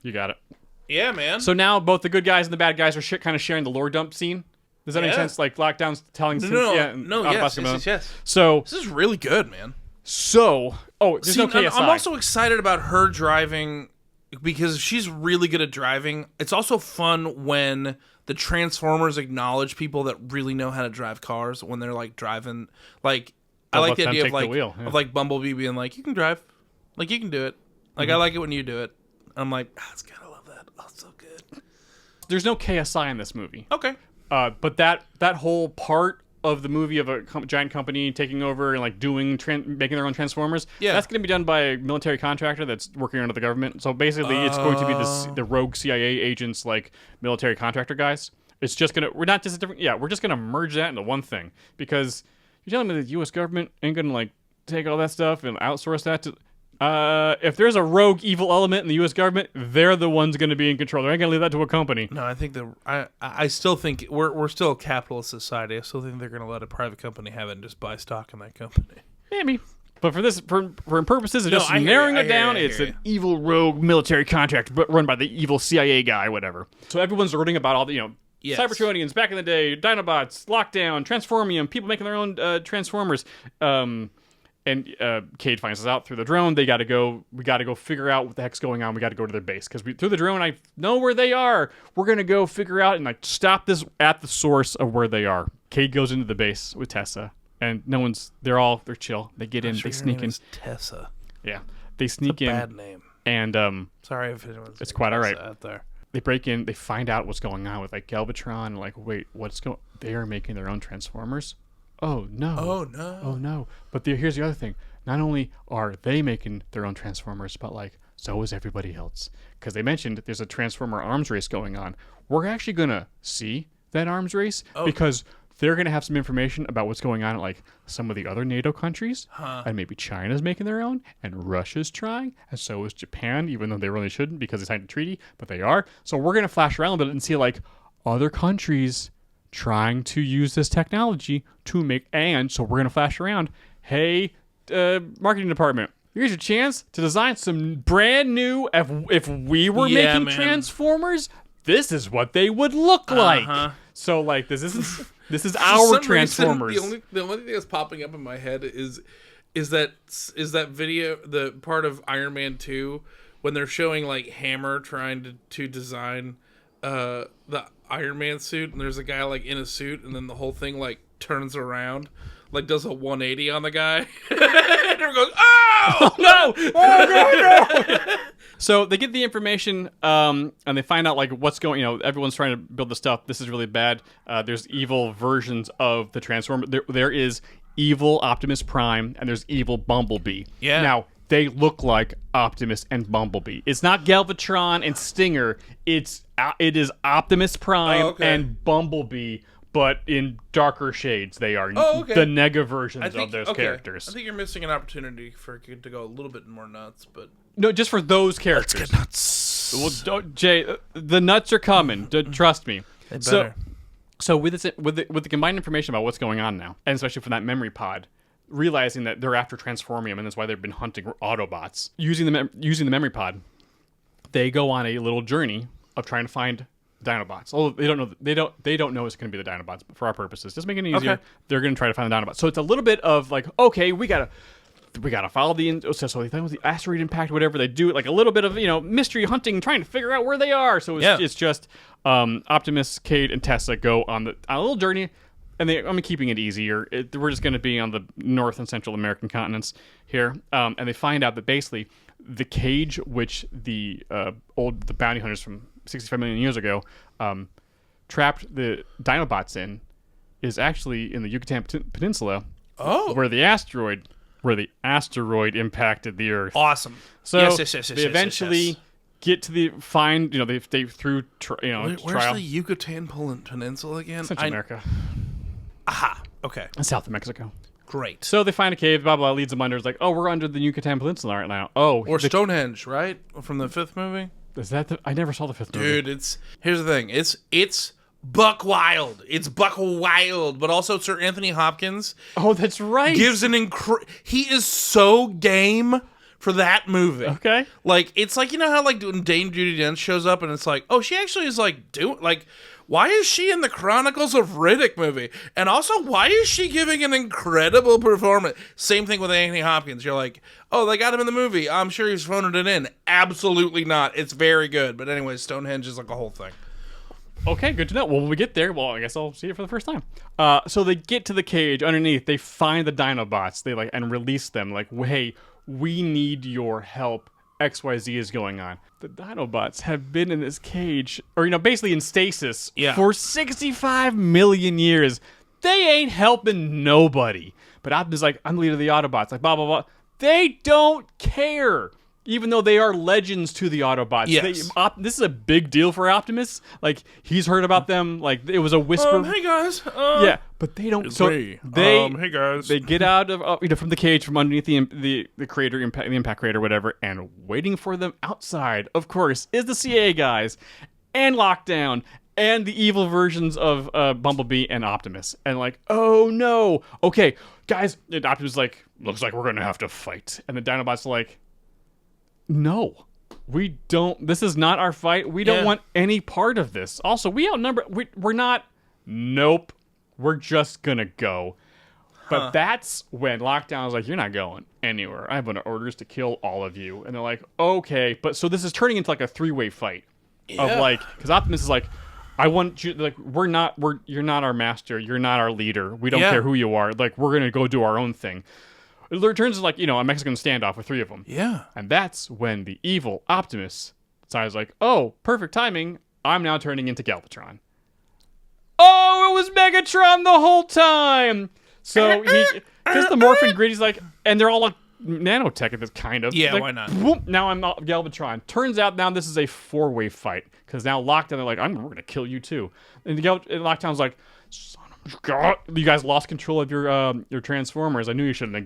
You got it. Yeah, man. So now both the good guys and the bad guys are kind of sharing the lore dump scene. Does that make sense? Like Lockdown's telling Yes. So this is really good, man. There's no KSI. I'm also excited about her driving because she's really good at driving. It's also fun when the Transformers acknowledge people that really know how to drive cars when they're like driving. Like I like the idea of like Bumblebee being like, you can drive, like you can do it. Like I like it when you do it. I'm like, it's good. I love that. Oh, it's so good. There's no KSI in this movie. Okay. But that whole part of the movie of a giant company taking over and like making their own Transformers, that's going to be done by a military contractor that's working under the government. So basically, it's going to be the rogue CIA agents, like military contractor guys. It's just we're just gonna merge that into one thing, because you're telling me the U.S. government ain't gonna like take all that stuff and outsource that to. If there's a rogue evil element in the U.S. government, they're the ones going to be in control. They're not going to leave that to a company. No, I think I still think we're still a capitalist society. I still think they're going to let a private company have it and just buy stock in that company. Maybe. But for purposes of just narrowing it down, it's an evil rogue military contract run by the evil CIA guy, whatever. So everyone's learning about all the, Cybertronians back in the day, Dinobots, Lockdown, Transformium, people making their own Transformers. And Cade finds us out through the drone. We got to go figure out what the heck's going on. We got to go to their base because through the drone, I know where they are. We're gonna go figure out and like stop this at the source of where they are. Cade goes into the base with Tessa, and they're chill. They get in, they sneak in. Tessa. Yeah, they sneak in. Bad name. And sorry if anyone's. It's quite all right out there. They break in. They find out what's going on with like Galvatron. Like, wait, what's going? They are making their own Transformers. Oh no! Oh no! Oh no! But here's the other thing. Not only are they making their own Transformers, but like so is everybody else. Because they mentioned that there's a Transformer arms race going on. We're actually gonna see that arms race because they're gonna have some information about what's going on at like some of the other NATO countries, and maybe China's making their own, and Russia's trying, and so is Japan, even though they really shouldn't because they signed a treaty, but they are. So we're gonna flash around a bit and see like other countries trying to use this technology to make, and so we're gonna flash around. Hey, marketing department, here's your chance to design some brand new. If we were making Transformers, this is what they would look like. So like this is our Transformers. Reason, the only thing that's popping up in my head is that video, the part of Iron Man 2 when they're showing like Hammer trying to design the Iron Man suit, and there's a guy like in a suit, and then the whole thing like turns around, like does a 180 on the guy, and everyone goes, "Oh no! Oh no! So they get the information, and they find out like what's going. Everyone's trying to build the stuff. This is really bad. There's evil versions of the Transformer. There is evil Optimus Prime, and there's evil Bumblebee. Yeah. Now they look like Optimus and Bumblebee. It's not Galvatron and Stinger. It is Optimus Prime and Bumblebee, but in darker shades. They are the nega versions of those characters. I think you're missing an opportunity for it to go a little bit more nuts, but no, just for those characters. Let's get nuts. Well, Jay, the nuts are coming. Trust me. They better. So with the combined information about what's going on now, and especially from that memory pod, realizing that they're after Transformium, and that's why they've been hunting Autobots. Using the memory pod, they go on a little journey of trying to find Dinobots. Although they don't know it's going to be the Dinobots, but for our purposes, just making it easier, they're going to try to find the Dinobots. So it's a little bit of like, okay, we gotta follow so they think with the asteroid impact, whatever they do, like a little bit of mystery hunting, trying to figure out where they are. So it's just Optimus, Cade, and Tessa go on a little journey. And I'm keeping it easier. We're just going to be on the North and Central American continents here. And they find out that basically the cage which the bounty hunters from 65 million years ago trapped the Dinobots in is actually in the Yucatan Peninsula, where the asteroid impacted the Earth. Awesome. So they eventually get to the find. They through Where's trial. the Yucatan Peninsula again? Central America. Aha. Okay. And south of Mexico. Great. So they find a cave, blah, blah, leads them under. It's like, we're under the Yucatan Peninsula right now. Or Stonehenge, right? From the 5th movie? Is that I never saw the 5th movie. Dude, here's the thing. It's buck wild. It's buck wild. But also Sir Anthony Hopkins. Oh, that's right. Gives he is so game for that movie. Okay. Like, it's like, how like when Dame Judi Dench shows up and it's like, oh, she actually is like doing, like, why is she in the Chronicles of Riddick movie? And also, why is she giving an incredible performance? Same thing with Anthony Hopkins. You're like, oh, they got him in the movie. I'm sure he's phoning it in. Absolutely not. It's very good. But anyway, Stonehenge is like a whole thing. Okay, good to know. Well, when we get there, I guess I'll see it for the first time. So they get to the cage underneath. They find the Dinobots. They and release them. Like, hey, we need your help. XYZ is going on. The Dinobots have been in this cage, or basically in stasis, for 65 million years. They ain't helping nobody. But Optimus is like, I'm the leader of the Autobots. Like, blah, blah, blah. They don't care. Even though they are legends to the Autobots. Yes. This is a big deal for Optimus. Like, he's heard about them. Like, it was a whisper. Hey, guys. Yeah, but they don't. It's so me. hey, guys. They get out of from the cage from underneath the crater, the impact crater, whatever, and waiting for them outside, of course, is the CA guys and Lockdown and the evil versions of Bumblebee and Optimus. And like, oh no, okay, guys. And Optimus is like, looks like we're gonna have to fight. And the Dinobots are like, no, we don't. This is not our fight. We don't want any part of this. Also, we outnumber. We're not. Nope. We're just gonna go. But that's when Lockdown was like, you're not going anywhere. I have orders to kill all of you. And they're like, okay. But so this is turning into like a 3-way fight of like, because Optimus is like, I want you, like, you're not our master. You're not our leader. We don't care who you are. Like, we're going to go do our own thing. It turns into like, a Mexican standoff with 3 of them. Yeah. And that's when the evil Optimus decides like, oh, perfect timing. I'm now turning into Galvatron. Oh, it was Megatron the whole time. So he, because the morphin grid, he's like, and they're all like nanotech at this kind of. Yeah, like, why not? Whoop, now I'm Galvatron. Turns out now this is a 4-way fight because now Lockdown, they're like, we're gonna kill you too. And Lockdown's like, son of a god, you guys lost control of your Transformers. I knew you shouldn't have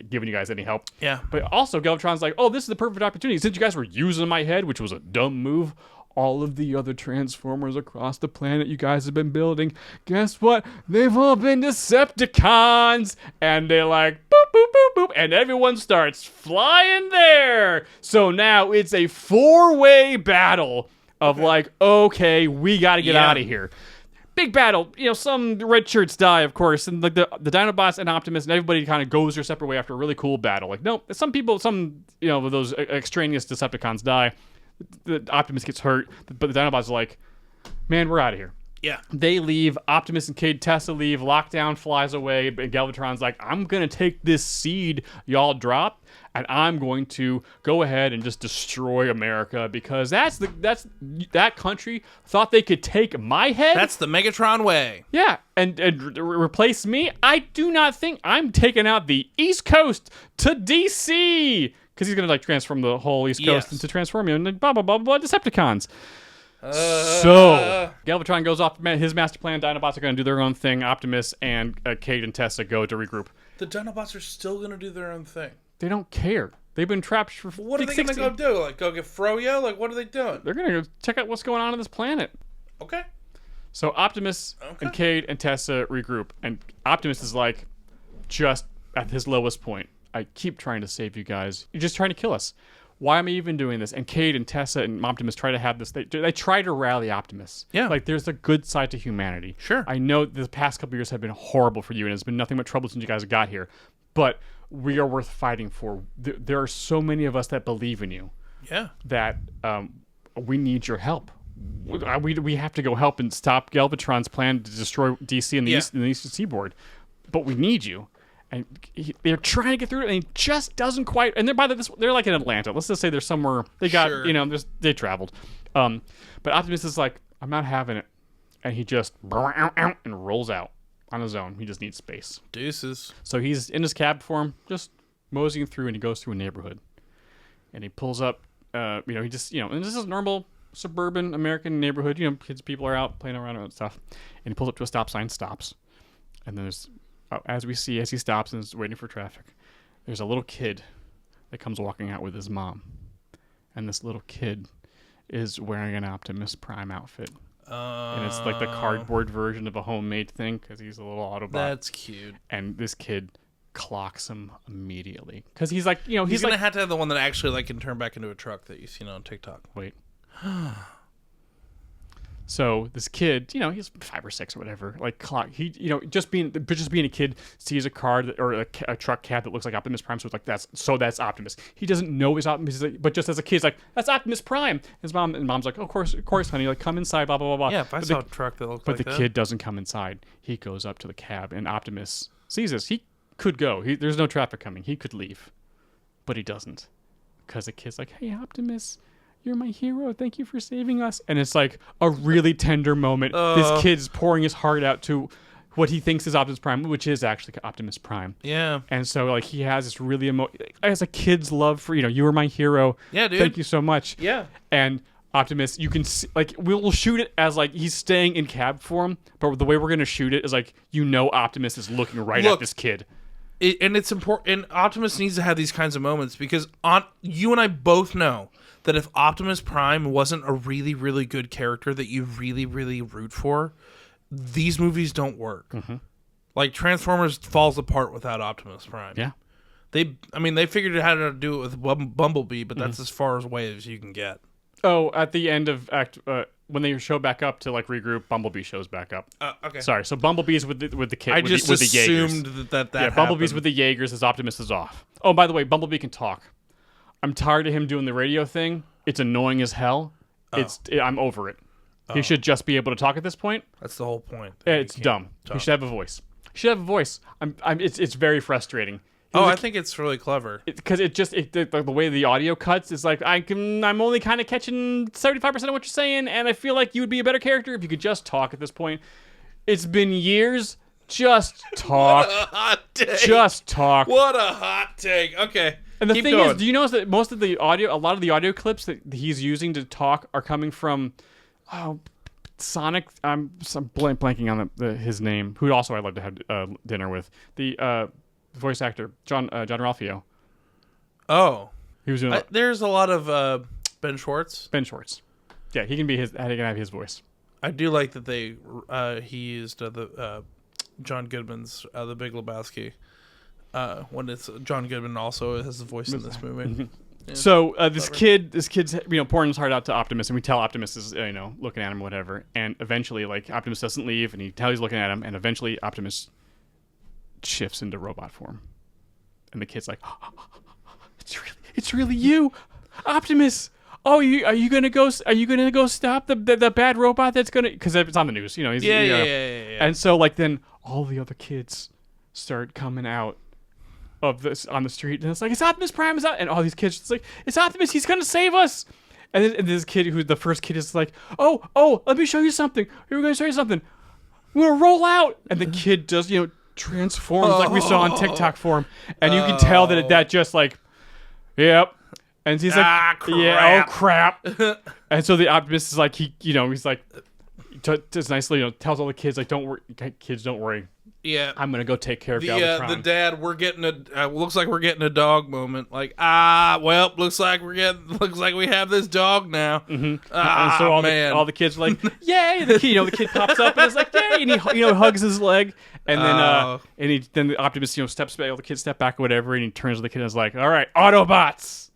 given you guys any help. Yeah. But also Galvatron's like, oh, this is the perfect opportunity since you guys were using my head, which was a dumb move. All of the other Transformers across the planet you guys have been building, guess what? They've all been Decepticons. And they're like, boop, boop, boop, boop. And everyone starts flying there. So now it's a 4-way battle of like, okay, we got to get out of here. Big battle. Some red shirts die, of course. And like the Dinobots and Optimus and everybody kind of goes their separate way after a really cool battle. Like, no, some people, of those extraneous Decepticons die. The Optimus gets hurt, but the Dinobots are like, man, we're out of here. Yeah. They leave. Optimus and Cade Tessa leave. Lockdown flies away. And Galvatron's like, I'm going to take this seed y'all dropped, and I'm going to go ahead and just destroy America because that country thought they could take my head. That's the Megatron way. Yeah, and replace me. I do not think I'm taking out the East Coast to DC. Because he's going to transform the whole East Coast into Transformium and blah, blah, blah, blah, Decepticons. So, Galvatron goes off his master plan. Dinobots are going to do their own thing. Optimus and Cade and Tessa go to regroup. The Dinobots are still going to do their own thing. They don't care. They've been trapped for What are they going to go do? Like, go get Froyo? Like, what are they doing? They're going to go check out what's going on this planet. Okay. So, Optimus and Cade and Tessa regroup. And Optimus is like, just at his lowest point. I keep trying to save you guys. You're just trying to kill us. Why am I even doing this? And Cade and Tessa and Optimus try to have this. They try to rally Optimus. Yeah. Like, there's a good side to humanity. Sure. I know the past couple years have been horrible for you, and it's been nothing but trouble since you guys got here. But we are worth fighting for. There are so many of us that believe in you. Yeah. That we need your help. We have to go help and stop Galvatron's plan to destroy DC and the Eastern Seaboard. But we need you. And they're trying to get through it, and he just doesn't quite. And they're like in Atlanta. Let's just say they're somewhere. They got they traveled. But Optimus is like, I'm not having it, and he just and rolls out on his own. He just needs space. Deuces. So he's in his cab form, just moseying through, and he goes through a neighborhood, and he pulls up. And this is a normal suburban American neighborhood. People are out playing around and stuff, and he pulls up to a stop sign, stops, and there's. As he stops and is waiting for traffic, there's a little kid that comes walking out with his mom. And this little kid is wearing an Optimus Prime outfit. And it's like the cardboard version of a homemade thing because he's a little Autobot. That's cute. And this kid clocks him immediately. Because he's like, he's going to like... have to have the one that actually can turn back into a truck that you've seen on TikTok. Wait. So this kid, he's 5 or 6 or whatever. Like clock, he, just being a kid, sees a car or a truck cab that looks like Optimus Prime. So it's like that's Optimus. He doesn't know he's Optimus, but just as a kid, he's like, that's Optimus Prime. Mom's like, of course, honey. Like, come inside, blah blah blah blah. Yeah, if I saw a truck that looked like that. But the kid doesn't come inside. He goes up to the cab, and Optimus sees this. He could go. There's no traffic coming. He could leave, but he doesn't, because the kid's like, hey, Optimus. You're my hero. Thank you for saving us. And it's like a really tender moment. This kid's pouring his heart out to what he thinks is Optimus Prime, which is actually Optimus Prime. Yeah. And so like he has this really as a kid's love for, you were my hero. Yeah, dude. Thank you so much. Yeah. And Optimus, you can see, like, we'll shoot it as like he's staying in cab form, but the way we're going to shoot it is like, Optimus is looking right at this kid. And it's important. And Optimus needs to have these kinds of moments because you and I both know that if Optimus Prime wasn't a really, really good character that you really, really root for, these movies don't work. Mm-hmm. Like Transformers falls apart without Optimus Prime. Yeah. They figured out how to do it with Bumblebee, but that's as far away as you can get. Oh, at the end of when they show back up to like regroup, Bumblebee shows back up. Okay. Sorry, so Bumblebee's with the kid. I just with the Jaegers. assumed that Yeah, Bumblebee's happened. with the Jaegers as Optimus is off. Oh, by the way, Bumblebee can talk. I'm tired of him doing the radio thing. It's annoying as hell. I'm over it. He should just be able to talk at this point. That's the whole point. It's dumb. He should have a voice. It's very frustrating. I think it's really clever. Because the way the audio cuts is like I'm only kind of catching 75% of what you're saying, and I feel like you would be a better character if you could just talk at this point. It's been years. Just talk. What a hot take. Just talk. What a hot take. Okay. And the Keep thing going. is, do you notice that most of the audio, a lot of the audio clips that he's using to talk are coming from Sonic. I'm blanking on his name. Who also I'd like to have dinner with. The voice actor John Ralphio. Oh, He was doing there's a lot of Ben Schwartz. Ben Schwartz. Yeah, he can have his voice. I do like that he used the John Goodman's The Big Lebowski. When it's John Goodman also has a voice in this movie. Yeah. So this kid's pouring his heart out to Optimus, and we tell Optimus is looking at him, whatever. And eventually, like Optimus doesn't leave, and he tells he's looking at him, and eventually Optimus shifts into robot form, and the kid's like, "It's really you, Optimus. Oh, are you gonna go stop the bad robot that's gonna?" Because it's on the news, He's, Yeah. And so like then all the other kids start coming out of this on the street, and it's like, it's Optimus Prime, and all these kids, it's like, it's Optimus, he's gonna save us. And this kid, who's the first kid, is like, oh, let me show you something. We're gonna show you something. We're gonna roll out, and the kid does, transforms like we saw on TikTok for him, and you can tell that just like, yep. And he's like, crap. yeah, oh crap. And so the Optimus is like, he's like, just nicely, tells all the kids like, don't worry, kids, don't worry. Yeah. I'm gonna go take care of The Galvatron. dad, we're getting looks like we're getting a dog moment. Like, well, looks like we have this dog now. And so all the kids are like, yay! The kid pops up and is like, yay! And he hugs his leg, and then then the Optimus steps back. All the kids step back or whatever, and he turns to the kid and is like, all right, Autobots,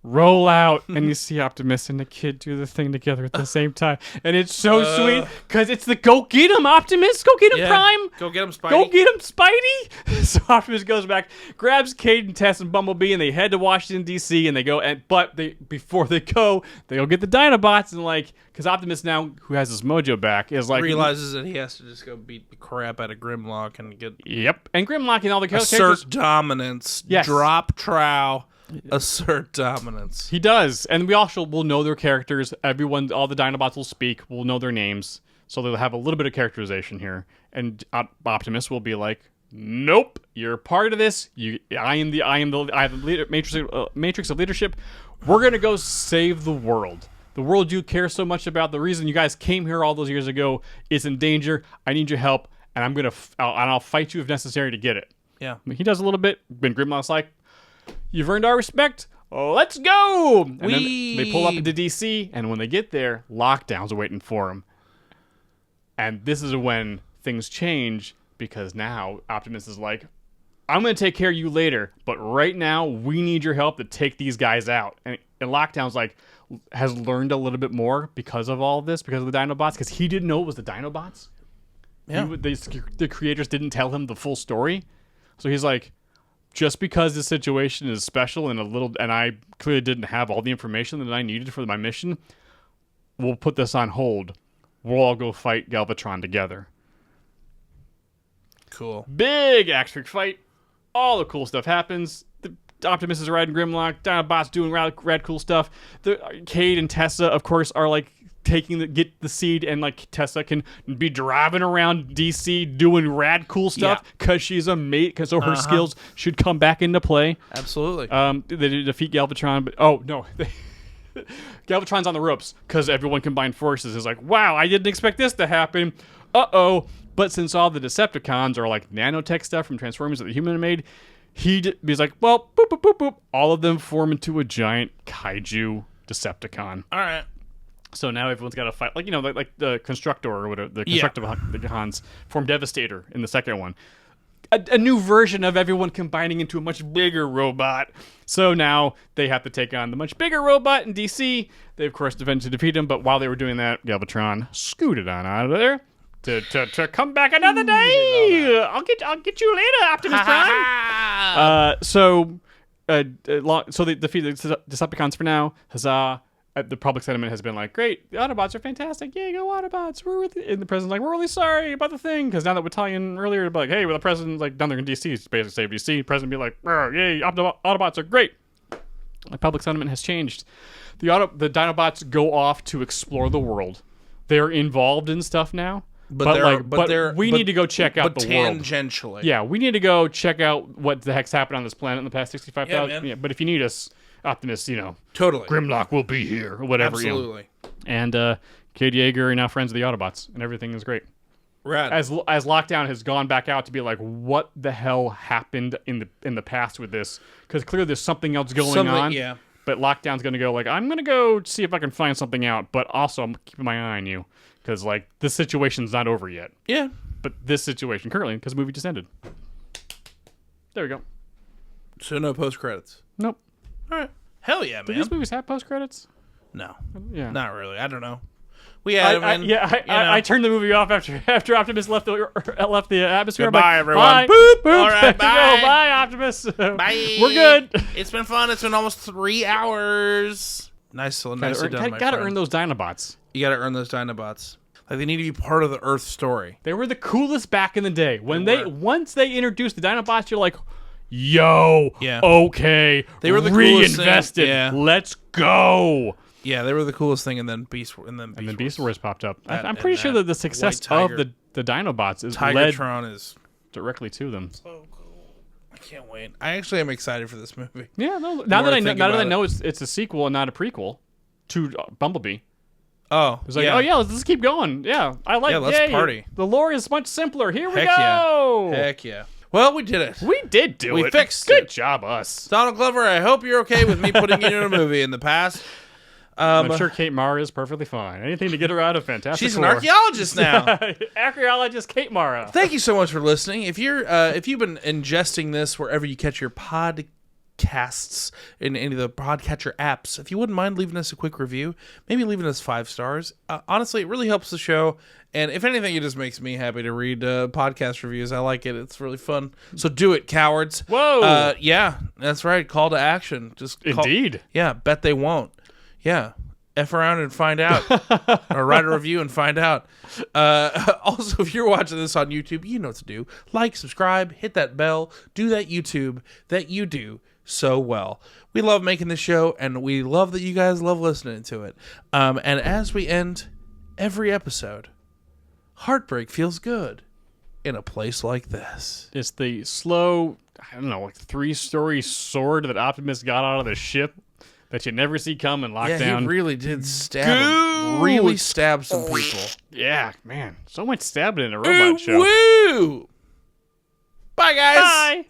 roll out. And you see Optimus and the kid do the thing together at the same time, and it's so sweet because it's the go get him, Optimus, go get him, Prime, Go get him, Spidey. go get him, Spidey. So Optimus goes back, grabs Cade and Tess and Bumblebee, and they head to Washington D.C. and they go, before they go get the Dinobots, and because Optimus now, who has his mojo back, is like realizes that he has to just go beat the crap out of Grimlock and get and Grimlock and all the characters. assert dominance. Yes. Drop trow. Assert dominance. He does, and we also will know their characters. Everyone, all the Dinobots will speak. We'll know their names, so they'll have a little bit of characterization here. And Optimus will be like, "Nope, you're part of this. I have the matrix of leadership. We're gonna go save the world. The world you care so much about. The reason you guys came here all those years ago is in danger. I need your help, and I'll fight you if necessary to get it." Yeah. He does a little bit. When Grimlock's like, "You've earned our respect. Let's go!" And then they pull up into DC, and when they get there, lockdowns are waiting for them. And this is when things change, because now Optimus is like, "I'm going to take care of you later, but right now we need your help to take these guys out." And Lockdown's has learned a little bit more because of all of this, because of the Dinobots, because he didn't know it was the Dinobots. Yeah. The creators didn't tell him the full story, so he's like, just because this situation is special and I clearly didn't have all the information that I needed for my mission, we'll put this on hold. We'll all go fight Galvatron together. Cool. Big action fight. All the cool stuff happens. The Optimus is riding Grimlock. Dinobots doing rad cool stuff. The Cade and Tessa, of course, are get the seed, and Tessa can be driving around DC doing rad cool stuff because she's a mate, so her skills should come back into play. Absolutely. They defeat Galvatron, but oh no, Galvatron's on the ropes because everyone combined forces is like, wow, I didn't expect this to happen. But since all the Decepticons are nanotech stuff from Transformers that the human made, he's like, well, boop boop boop boop, all of them form into a giant kaiju Decepticon. All right. So now everyone's got to fight, like the Constructor or whatever, the Constructicons form Devastator in the second one. a new version of everyone combining into a much bigger robot. So now they have to take on the much bigger robot in DC. They, of course, eventually defeat him, but while they were doing that, Galvatron scooted on out of there to come back another day. I'll get you later, Optimus Prime. So they defeat the Decepticons for now. Huzzah. The public sentiment has been like, great, the Autobots are fantastic. Yay, go Autobots. And the president's like, we're really sorry about the thing. Because now that Battalion earlier, like, hey, well, the president's like down there in DC, basically save DC. The president be like, yay, Autobots are great. The public sentiment has changed. The Dinobots go off to explore the world. They're involved in stuff now. But we need to go check out the world. Tangentially. Yeah, we need to go check out what the heck's happened on this planet in the past 65,000. Yeah, but if you need us, Optimus, totally. Grimlock will be here, or whatever. Absolutely. And Cade Yeager are now friends of the Autobots, and everything is great. Right. As Lockdown has gone back out to be like, what the hell happened in the past with this? Because clearly there's something else going on. Yeah. But Lockdown's going to go like, I'm going to go see if I can find something out, but also I'm keeping my eye on you. Because, like, this situation's not over yet. Yeah. But this situation currently, because the movie just ended. There we go. So no post-credits. Nope. All right. Hell yeah, Do man. these movies have post-credits? No. Yeah. Not really. I don't know. We had I turned the movie off after Optimus left the atmosphere. Goodbye, like, everyone. Bye. Boop. Boop. All right, bye. Bye, Optimus. Bye. We're good. It's been fun. It's been almost 3 hours. Nicely done, my Gotta friend. earn those Dinobots. You gotta earn those Dinobots. Like, they need to be part of the Earth story. They were the coolest back in the day. Once they introduced the Dinobots, you're like, yo, Yeah. Okay, They were the coolest thing. reinvested. Yeah. Let's go. Yeah, they were the coolest thing, and then Beast Wars popped up. I'm and pretty sure that that the success White of Tiger. the Dinobots is led Tigertron is directly to them. so cool. I can't wait. I actually am excited for this movie. Yeah, now that I know it. it's a sequel and not a prequel to Bumblebee. Oh, It's like, let's keep going. Yeah, I like. Yeah, let's yay, party. The lore is much simpler. Here we Heck go. Heck yeah. Well, we did it. We did do it. We fixed Good it. job, us. Donald Glover, I hope you're okay with me putting you in a movie in the past. I'm sure Kate Mara is perfectly fine. Anything to get her out of Fantastic She's an Four. archaeologist now. Archaeologist Kate Mara. Thank you so much for listening. If you've been ingesting this wherever you catch your podcasts in any of the podcatcher apps, if you wouldn't mind leaving us a quick review, maybe leaving us 5 stars. Honestly, it really helps the show. And if anything, it just makes me happy to read podcast reviews. I like it. It's really fun. So do it, cowards. Whoa. Yeah, that's right. Call to action. Indeed. Yeah, bet they won't. Yeah. F around and find out. Or write a review and find out. Also, if you're watching this on YouTube, you know what to do. Like, subscribe, hit that bell, do that YouTube that you do so well. We love making this show, and we love that you guys love listening to it. And as we end every episode, heartbreak feels good in a place like this. It's the slow, 3-story sword that Optimus got out of the ship that you never see come and lock Yeah, down. he really did really stab some people. Yeah, man. So much stabbing in a robot show. Woo! Bye, guys. Bye.